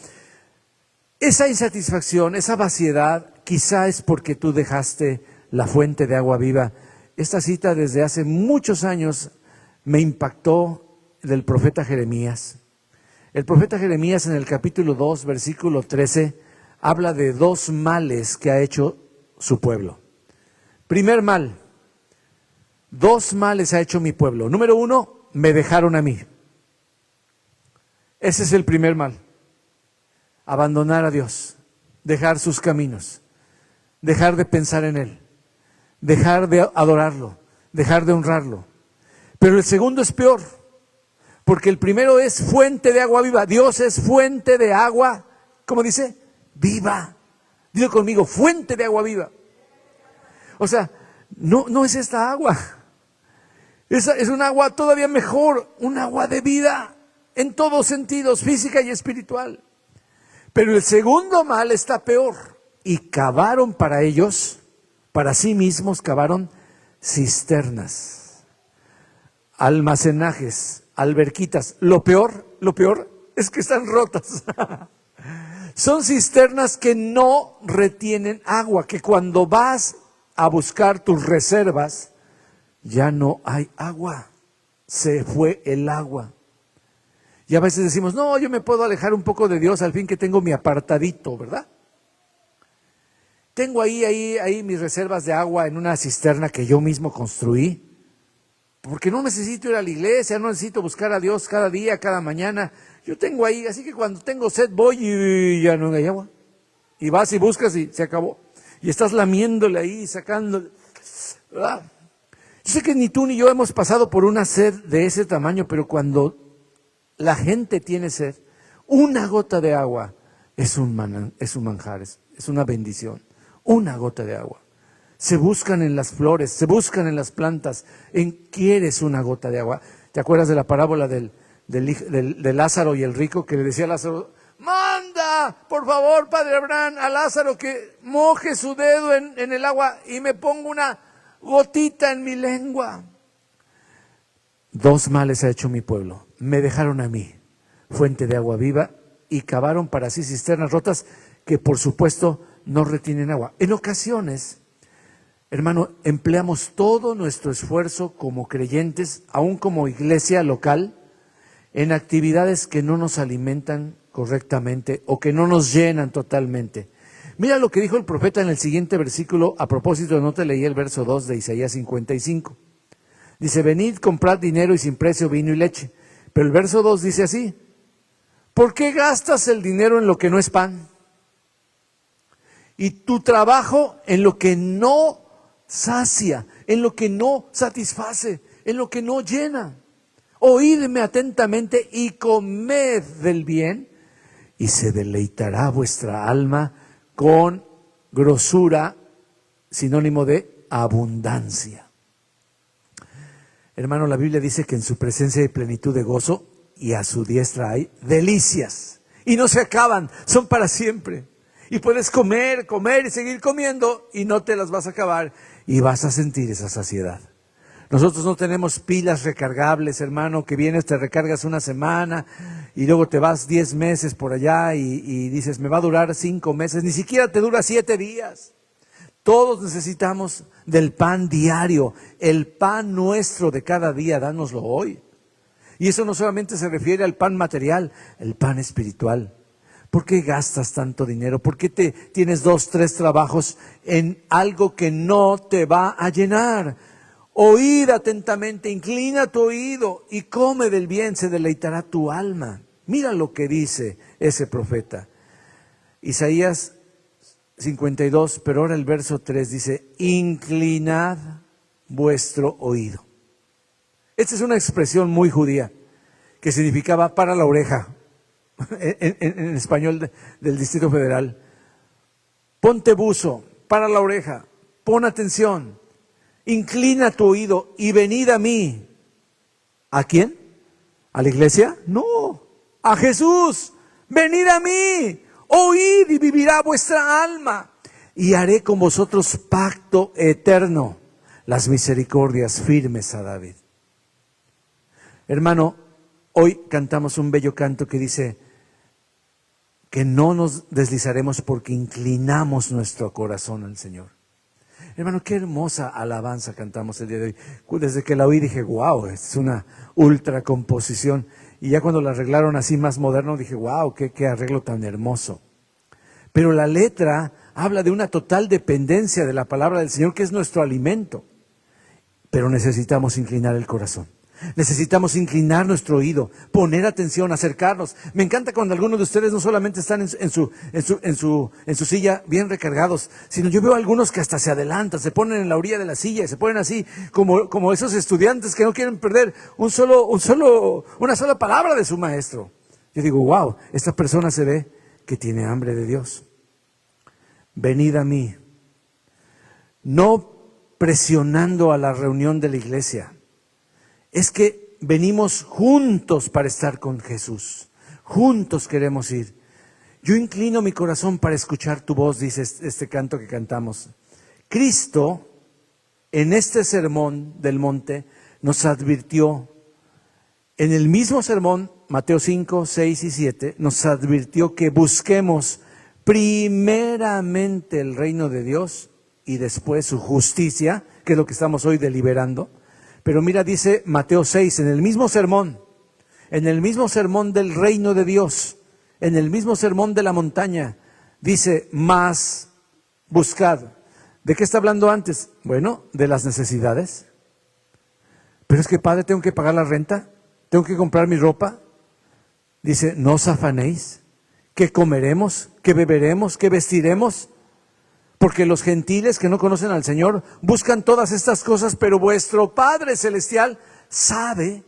Esa insatisfacción, esa vaciedad, quizá es porque tú dejaste la fuente de agua viva. Esta cita desde hace muchos años me impactó del profeta Jeremías. El profeta Jeremías en el capítulo 2, versículo 13, habla de dos males que ha hecho su pueblo. Primer mal, dos males ha hecho mi pueblo. Número uno, me dejaron a mí. Ese es el primer mal. Abandonar a Dios, dejar sus caminos, dejar de pensar en Él, dejar de adorarlo, dejar de honrarlo. Pero el segundo es peor, porque el primero es fuente de agua viva. Dios es fuente de agua, ¿cómo dice? Viva. Dilo conmigo, fuente de agua viva. O sea, no es esta agua. Es un agua todavía mejor, un agua de vida en todos sentidos, física y espiritual. Pero el segundo mal está peor. Y cavaron para ellos, para sí mismos, cavaron cisternas, almacenajes, alberquitas. Lo peor es que están rotas. Son cisternas que no retienen agua, que cuando vas a buscar tus reservas, ya no hay agua, se fue el agua. Y a veces decimos, no, yo me puedo alejar un poco de Dios al fin que tengo mi apartadito, ¿verdad? Tengo ahí mis reservas de agua en una cisterna que yo mismo construí, porque no necesito ir a la iglesia, no necesito buscar a Dios cada día, cada mañana. Yo tengo ahí, así que cuando tengo sed voy y ya no hay agua. Y vas y buscas y se acabó. Y estás lamiéndole ahí, sacándole. ¿Verdad? Yo sé que ni tú ni yo hemos pasado por una sed de ese tamaño, pero cuando la gente tiene sed, una gota de agua es un manjar, es una bendición. Una gota de agua. Se buscan en las flores, se buscan en las plantas. ¿Quieres una gota de agua? ¿Te acuerdas de la parábola de Lázaro y el rico que le decía a Lázaro, manda, por favor, Padre Abraham, a Lázaro que moje su dedo en el agua y me ponga una gotita en mi lengua? Dos males ha hecho mi pueblo. Me dejaron a mí, fuente de agua viva, y cavaron para sí cisternas rotas que por supuesto no retienen agua. En ocasiones, hermano, empleamos todo nuestro esfuerzo como creyentes, aún como iglesia local, en actividades que no nos alimentan correctamente o que no nos llenan totalmente. Mira lo que dijo el profeta en el siguiente versículo, a propósito, no te leí el verso 2 de Isaías 55. Dice, venid, comprad dinero y sin precio vino y leche. Pero el verso 2 dice así, ¿por qué gastas el dinero en lo que no es pan? Y tu trabajo en lo que no sacia, en lo que no satisface, en lo que no llena. Oídme atentamente y comed del bien, y se deleitará vuestra alma con grosura, sinónimo de abundancia. Hermano, la Biblia dice que en su presencia hay plenitud de gozo y a su diestra hay delicias. Y no se acaban, son para siempre. Y puedes comer y seguir comiendo y no te las vas a acabar y vas a sentir esa saciedad. Nosotros no tenemos pilas recargables, hermano, que vienes, te recargas una semana y luego te vas 10 meses por allá y dices, me va a durar 5 meses, ni siquiera te dura 7 días. Todos necesitamos del pan diario, el pan nuestro de cada día, dánoslo hoy. Y eso no solamente se refiere al pan material, el pan espiritual. ¿Por qué gastas tanto dinero? ¿Por qué tienes 2, 3 trabajos en algo que no te va a llenar? Oíd atentamente, inclina tu oído y come del bien, se deleitará tu alma. Mira lo que dice ese profeta. Isaías 52, pero ahora el verso 3 dice, inclinad vuestro oído. Esta es una expresión muy judía que significaba para la oreja, en español del Distrito Federal. Ponte buzo, para la oreja, pon atención, inclina tu oído y venid a mí. ¿A quién? ¿A la iglesia? No, a Jesús. Venid a mí, oíd y vivirá vuestra alma. Y haré con vosotros pacto eterno, las misericordias firmes a David. Hermano, hoy cantamos un bello canto que dice que no nos deslizaremos porque inclinamos nuestro corazón al Señor. Hermano, qué hermosa alabanza cantamos el día de hoy. Desde que la oí dije, wow, es una ultra composición. Y ya cuando la arreglaron así más moderno dije, wow, qué arreglo tan hermoso. Pero la letra habla de una total dependencia de la palabra del Señor, que es nuestro alimento. Pero necesitamos inclinar el corazón. Necesitamos inclinar nuestro oído, poner atención, acercarnos. Me encanta cuando algunos de ustedes no solamente están en su silla bien recargados, sino yo veo a algunos que hasta se adelantan, se ponen en la orilla de la silla y se ponen así como esos estudiantes que no quieren perder una sola palabra de su maestro. Yo digo, wow, esta persona se ve que tiene hambre de Dios. Venid a mí, no presionando a la reunión de la iglesia. Es que venimos juntos para estar con Jesús. Juntos queremos ir. Yo inclino mi corazón para escuchar tu voz, dice este canto que cantamos. Cristo, en este sermón del monte, nos advirtió, en el mismo sermón, Mateo 5, 6 y 7, nos advirtió que busquemos primeramente el reino de Dios y después su justicia, que es lo que estamos hoy deliberando. Pero mira, dice Mateo 6, en el mismo sermón del reino de Dios, en el mismo sermón de la montaña, dice, más buscad. ¿De qué está hablando antes? Bueno, de las necesidades. Pero es que, Padre, tengo que pagar la renta, tengo que comprar mi ropa. Dice, no os afanéis, ¿qué comeremos? ¿Qué beberemos? ¿Qué vestiremos? Porque los gentiles que no conocen al Señor buscan todas estas cosas, pero vuestro Padre Celestial sabe,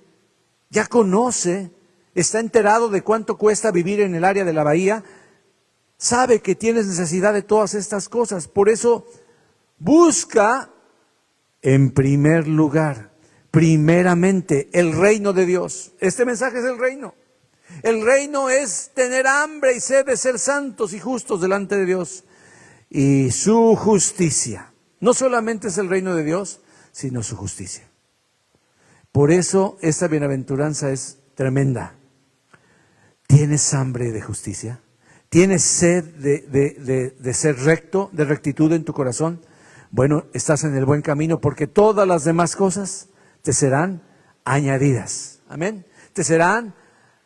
ya conoce, está enterado de cuánto cuesta vivir en el área de la bahía, sabe que tienes necesidad de todas estas cosas. Por eso busca en primer lugar, primeramente, el reino de Dios. Este mensaje es el reino. El reino es tener hambre y sed de ser santos y justos delante de Dios. Y su justicia, no solamente es el reino de Dios, sino su justicia. Por eso esta bienaventuranza es tremenda. ¿Tienes hambre de justicia? ¿Tienes sed de ser recto, de rectitud en tu corazón? Bueno, estás en el buen camino, porque todas las demás cosas te serán añadidas. Amén. Te serán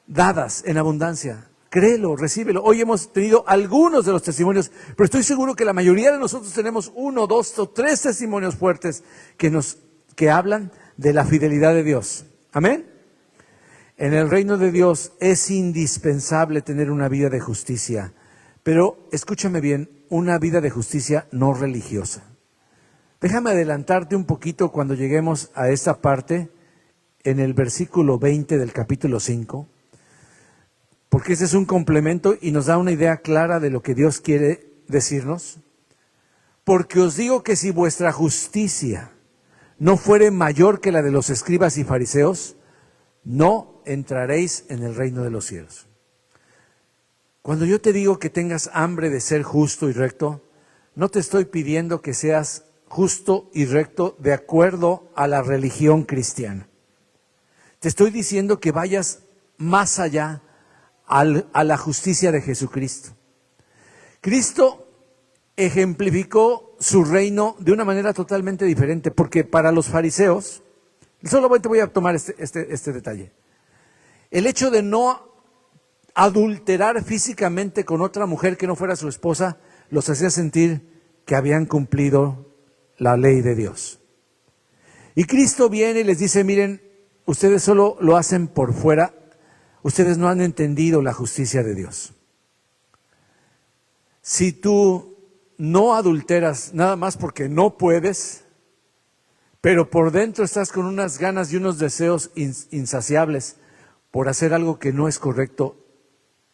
dadas en abundancia. Créelo, recíbelo. Hoy hemos tenido algunos de los testimonios, pero estoy seguro que la mayoría de nosotros tenemos 1, 2 o 3 testimonios fuertes que hablan de la fidelidad de Dios. Amén. En el reino de Dios es indispensable tener una vida de justicia, pero escúchame bien, una vida de justicia no religiosa. Déjame adelantarte un poquito cuando lleguemos a esta parte, en el versículo 20 del capítulo 5. Porque ese es un complemento y nos da una idea clara de lo que Dios quiere decirnos. Porque os digo que si vuestra justicia no fuere mayor que la de los escribas y fariseos, no entraréis en el reino de los cielos. Cuando yo te digo que tengas hambre de ser justo y recto, no te estoy pidiendo que seas justo y recto de acuerdo a la religión cristiana. Te estoy diciendo que vayas más allá a la justicia de Jesucristo. Cristo ejemplificó su reino de una manera totalmente diferente, porque para los fariseos, solamente voy a tomar este detalle, el hecho de no adulterar físicamente con otra mujer que no fuera su esposa, los hacía sentir que habían cumplido la ley de Dios. Y Cristo viene y les dice, miren, ustedes solo lo hacen por fuera, ustedes no han entendido la justicia de Dios. Si tú no adulteras nada más porque no puedes, pero por dentro estás con unas ganas y unos deseos insaciables por hacer algo que no es correcto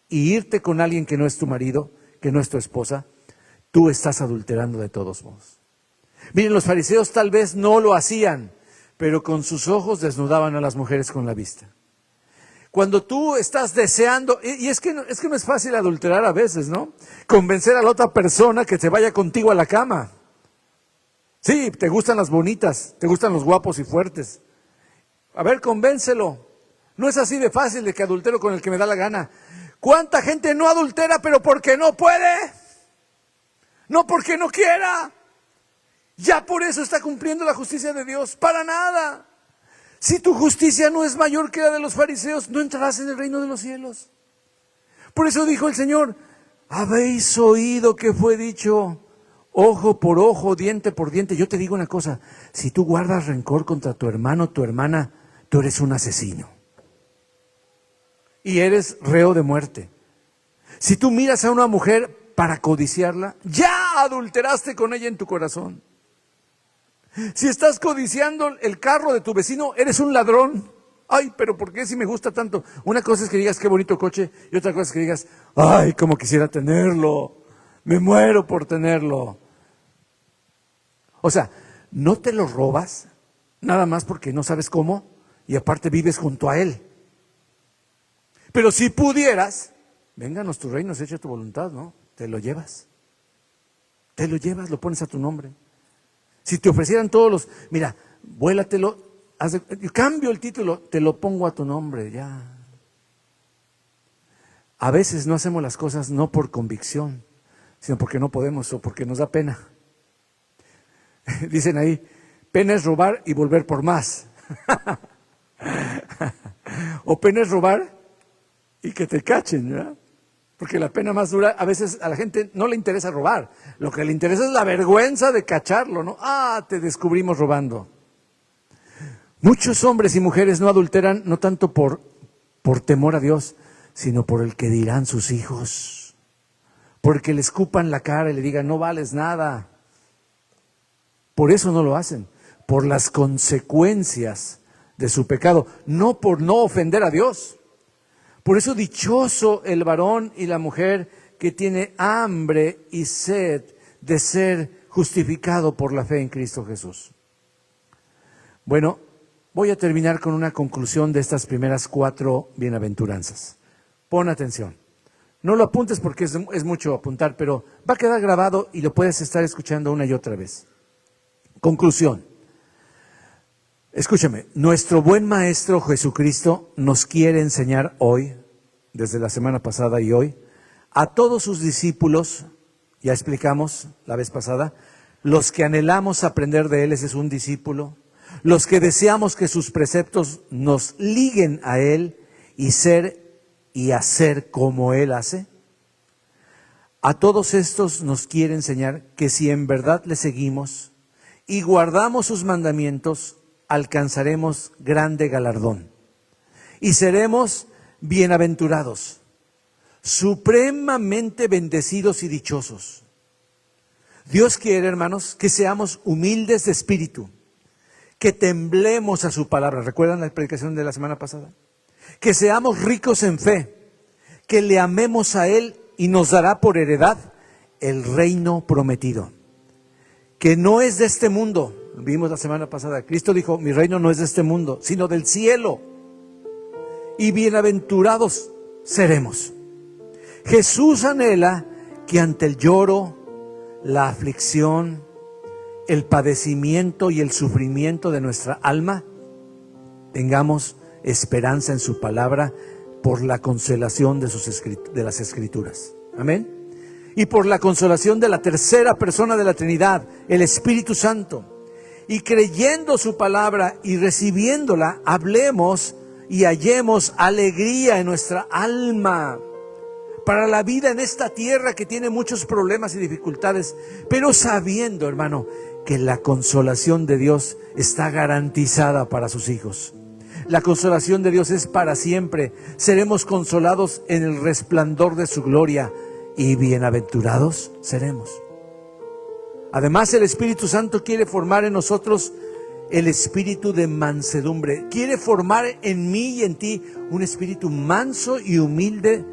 y irte con alguien que no es tu marido, que no es tu esposa, tú estás adulterando de todos modos. Miren, los fariseos tal vez no lo hacían, pero con sus ojos desnudaban a las mujeres con la vista. Cuando tú estás deseando, y es que no es fácil adulterar a veces, ¿no? Convencer a la otra persona que se vaya contigo a la cama. Sí, te gustan las bonitas, te gustan los guapos y fuertes. A ver, convéncelo. No es así de fácil de que adultero con el que me da la gana. ¿Cuánta gente no adultera pero porque no puede? No porque no quiera. Ya por eso está cumpliendo la justicia de Dios. Para nada. Si tu justicia no es mayor que la de los fariseos, no entrarás en el reino de los cielos. Por eso dijo el Señor, habéis oído que fue dicho, ojo por ojo, diente por diente. Yo te digo una cosa, si tú guardas rencor contra tu hermano, tu hermana, tú eres un asesino. Y eres reo de muerte. Si tú miras a una mujer para codiciarla, ya adulteraste con ella en tu corazón. Si estás codiciando el carro de tu vecino, eres un ladrón. Ay, pero ¿por qué si me gusta tanto? Una cosa es que digas qué bonito coche y otra cosa es que digas, ay, cómo quisiera tenerlo. Me muero por tenerlo. O sea, no te lo robas nada más porque no sabes cómo y aparte vives junto a él. Pero si pudieras, vénganos tu reino, se echa tu voluntad, ¿no? Te lo llevas. Te lo llevas, lo pones a tu nombre. Si te ofrecieran todos los, mira, vuélatelo, cambio el título, te lo pongo a tu nombre, ya. A veces no hacemos las cosas no por convicción, sino porque no podemos o porque nos da pena. Dicen ahí, pena es robar y volver por más. O pena es robar y que te cachen, ¿verdad? Porque la pena más dura, a veces a la gente no le interesa robar. Lo que le interesa es la vergüenza de cacharlo, ¿no? Ah, te descubrimos robando. Muchos hombres y mujeres no adulteran, no tanto por temor a Dios, sino por el que dirán sus hijos. Porque le escupan la cara y le digan, no vales nada. Por eso no lo hacen. Por las consecuencias de su pecado. No por no ofender a Dios. Por eso dichoso el varón y la mujer que tiene hambre y sed de ser justificado por la fe en Cristo Jesús. Bueno, voy a terminar con una conclusión de estas primeras 4 bienaventuranzas. Pon atención. No lo apuntes porque es mucho apuntar, pero va a quedar grabado y lo puedes estar escuchando una y otra vez. Conclusión. Escúchame, nuestro buen Maestro Jesucristo nos quiere enseñar hoy, desde la semana pasada y hoy, a todos sus discípulos, ya explicamos la vez pasada, los que anhelamos aprender de Él, ese es un discípulo, los que deseamos que sus preceptos nos liguen a Él y ser y hacer como Él hace, a todos estos nos quiere enseñar que si en verdad le seguimos y guardamos sus mandamientos, alcanzaremos grande galardón y seremos bienaventurados, supremamente bendecidos y dichosos. Dios quiere, hermanos, que seamos humildes de espíritu, que temblemos a su palabra. ¿Recuerdan la predicación de la semana pasada? Que seamos ricos en fe, que le amemos a Él y nos dará por heredad el reino prometido, que no es de este mundo. Vimos la semana pasada, Cristo dijo, mi reino no es de este mundo, sino del cielo. Y bienaventurados seremos. Jesús anhela que ante el lloro, la aflicción, el padecimiento y el sufrimiento de nuestra alma, tengamos esperanza en su palabra por la consolación de las Escrituras. Amén. Y por la consolación de la tercera persona de la Trinidad, el Espíritu Santo. Y creyendo su palabra y recibiéndola, hablemos y hallemos alegría en nuestra alma para la vida en esta tierra que tiene muchos problemas y dificultades, pero sabiendo, hermano, que la consolación de Dios está garantizada para sus hijos. La consolación de Dios es para siempre. Seremos consolados en el resplandor de su gloria y bienaventurados seremos. Además, el Espíritu Santo quiere formar en nosotros el espíritu de mansedumbre. Quiere formar en mí y en ti un espíritu manso y humilde,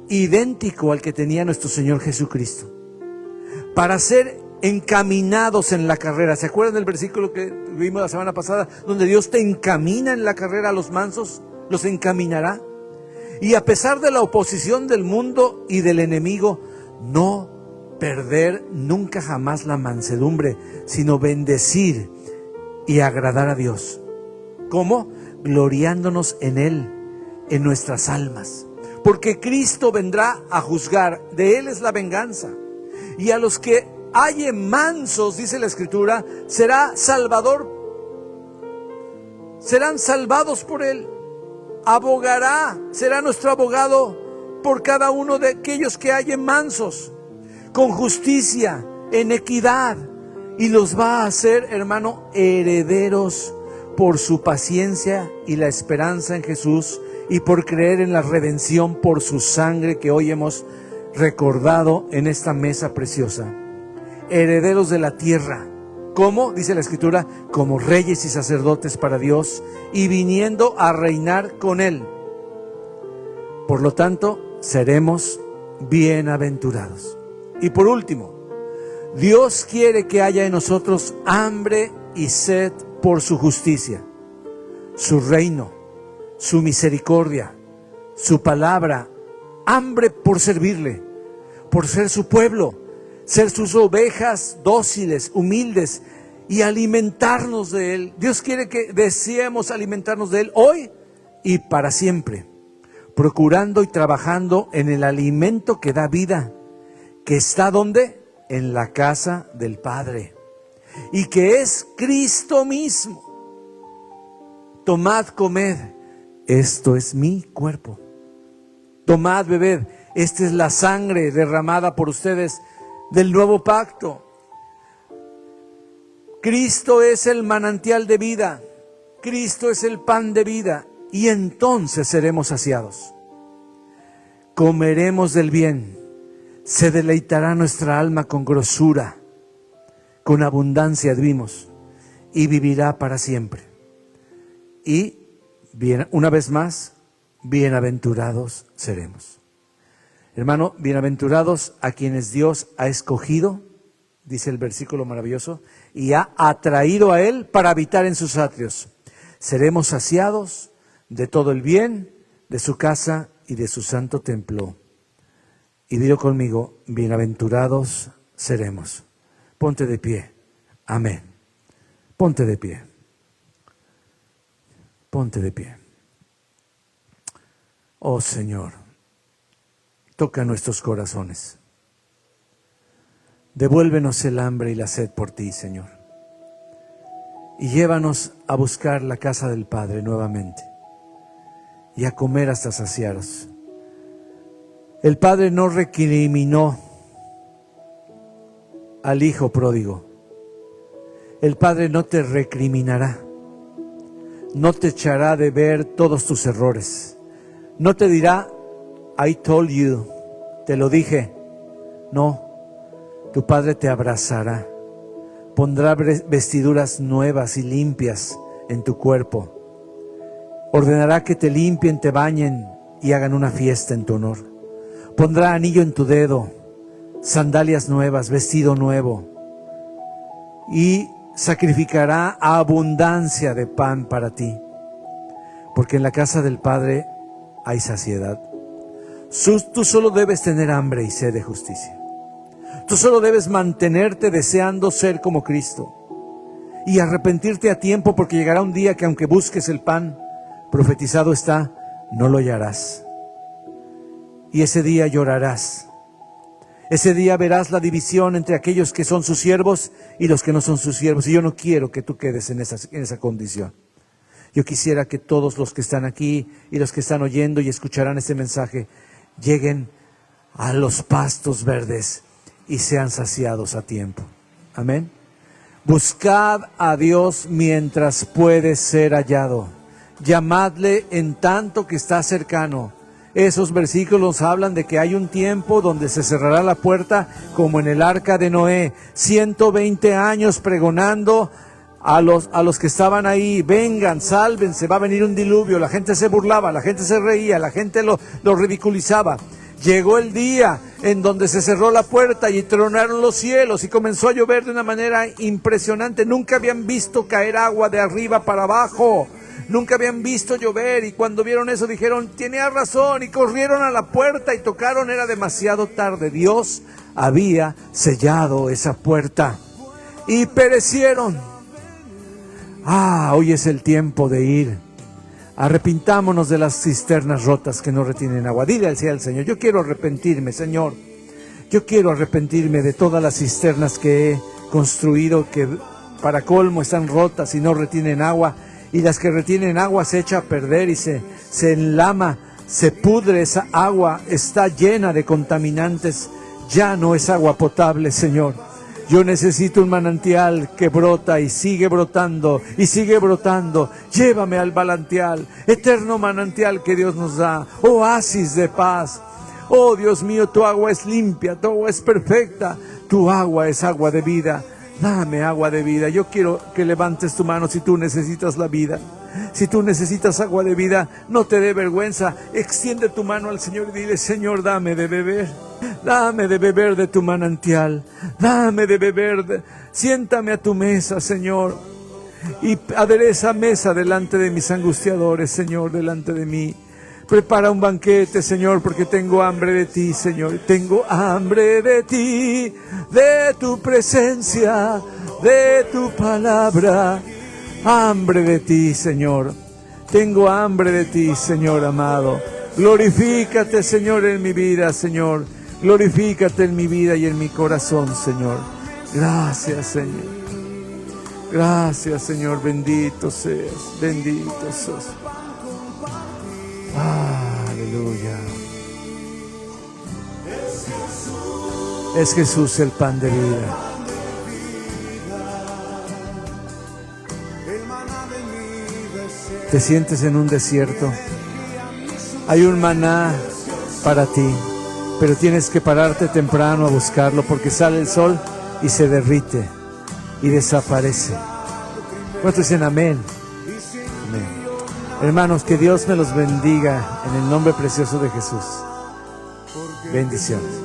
idéntico al que tenía nuestro Señor Jesucristo, para ser encaminados en la carrera. ¿Se acuerdan del versículo que vimos la semana pasada, donde Dios te encamina en la carrera a los mansos? Los encaminará. Y a pesar de la oposición del mundo y del enemigo, no perder nunca jamás la mansedumbre, sino bendecir y agradar a Dios. ¿Cómo? Gloriándonos en Él, en nuestras almas. Porque Cristo vendrá a juzgar, de Él es la venganza. Y a los que hallen mansos, dice la Escritura, serán salvados por Él. Abogará, será nuestro abogado por cada uno de aquellos que hallen mansos, con justicia, en equidad. Y los va a hacer, hermano, herederos por su paciencia y la esperanza en Jesús, y por creer en la redención por su sangre que hoy hemos recordado en esta mesa preciosa. Herederos de la tierra. ¿Cómo? Dice la Escritura, como reyes y sacerdotes para Dios, y viniendo a reinar con Él. Por lo tanto, seremos bienaventurados. Y por último, Dios quiere que haya en nosotros hambre y sed por su justicia, su reino, su misericordia, su palabra. Hambre por servirle, por ser su pueblo, ser sus ovejas dóciles, humildes, y alimentarnos de Él. Dios quiere que deseemos alimentarnos de Él hoy y para siempre, procurando y trabajando en el alimento que da vida, que está ¿dónde? En la casa del Padre, y que es Cristo mismo. Tomad, comed, esto es mi cuerpo. Tomad, bebed, esta es la sangre derramada por ustedes del nuevo pacto. Cristo es el manantial de vida, Cristo es el pan de vida, y entonces seremos saciados. Comeremos del bien. Se deleitará nuestra alma con grosura, con abundancia vimos, y vivirá para siempre. Y bien, una vez más, bienaventurados seremos. Hermano, bienaventurados a quienes Dios ha escogido, dice el versículo maravilloso, y ha atraído a Él para habitar en sus atrios. Seremos saciados de todo el bien de su casa y de su santo templo. Y dilo conmigo, bienaventurados seremos. Ponte de pie. Amén. Ponte de pie. Ponte de pie. Oh Señor, toca nuestros corazones. Devuélvenos el hambre y la sed por ti, Señor. Y llévanos a buscar la casa del Padre nuevamente y a comer hasta saciaros. El Padre no recriminó al Hijo pródigo. El Padre no te recriminará. No te echará de ver todos tus errores. No te dirá, I told you, te lo dije. No, tu Padre te abrazará. Pondrá vestiduras nuevas y limpias en tu cuerpo. Ordenará que te limpien, te bañen y hagan una fiesta en tu honor. Pondrá anillo en tu dedo, sandalias nuevas, vestido nuevo, y sacrificará abundancia de pan para ti, porque en la casa del Padre hay saciedad. Tú solo debes tener hambre y sed de justicia. Tú solo debes mantenerte deseando ser como Cristo y arrepentirte a tiempo, porque llegará un día que aunque busques el pan, profetizado está, no lo hallarás. Y ese día llorarás. Ese día verás la división entre aquellos que son sus siervos y los que no son sus siervos. Y yo no quiero que tú quedes en esa condición. Yo quisiera que todos los que están aquí y los que están oyendo y escucharán este mensaje lleguen a los pastos verdes y sean saciados a tiempo. Amén. Buscad a Dios mientras puede ser hallado. Llamadle en tanto que está cercano. Esos versículos hablan de que hay un tiempo donde se cerrará la puerta como en el arca de Noé. 120 años pregonando a los que estaban ahí: vengan, sálvense, va a venir un diluvio. La gente se burlaba, la gente se reía, la gente lo ridiculizaba. Llegó el día en donde se cerró la puerta y tronaron los cielos y comenzó a llover de una manera impresionante. Nunca habían visto caer agua de arriba para abajo. Nunca habían visto llover, y cuando vieron eso dijeron: tenía razón, y corrieron a la puerta y tocaron. Era demasiado tarde. Dios había sellado esa puerta y perecieron. Hoy es el tiempo de ir. Arrepintámonos de las cisternas rotas que no retienen agua. Dile al Señor: yo quiero arrepentirme, Señor. Yo quiero arrepentirme de todas las cisternas que he construido, que para colmo están rotas y no retienen agua. Y las que retienen agua se echa a perder y se enlama, se pudre esa agua, está llena de contaminantes. Ya no es agua potable, Señor. Yo necesito un manantial que brota y sigue brotando y sigue brotando. Llévame al manantial, eterno manantial que Dios nos da, oasis de paz. Oh Dios mío, tu agua es limpia, tu agua es perfecta, tu agua es agua de vida. Dame agua de vida. Yo quiero que levantes tu mano si tú necesitas la vida. Si tú necesitas agua de vida, no te dé vergüenza. Extiende tu mano al Señor y dile: Señor, dame de beber. Dame de beber de tu manantial. Dame de beber. Siéntame a tu mesa, Señor. Y adereza mesa delante de mis angustiadores, Señor, delante de mí. Prepara un banquete, Señor, porque tengo hambre de ti, Señor. Tengo hambre de ti, de tu presencia, de tu palabra. Hambre de ti, Señor. Tengo hambre de ti, Señor amado. Glorifícate, Señor, en mi vida, Señor. Glorifícate en mi vida y en mi corazón, Señor. Gracias, Señor. Gracias, Señor. Bendito seas. Bendito seas. Aleluya. Es Jesús el pan de vida. Te sientes en un desierto. Hay un maná para ti, pero tienes que pararte temprano a buscarlo, porque sale el sol y se derrite y desaparece. ¿Cuántos dicen amén? Amén. Hermanos, que Dios me los bendiga en el nombre precioso de Jesús. Bendiciones.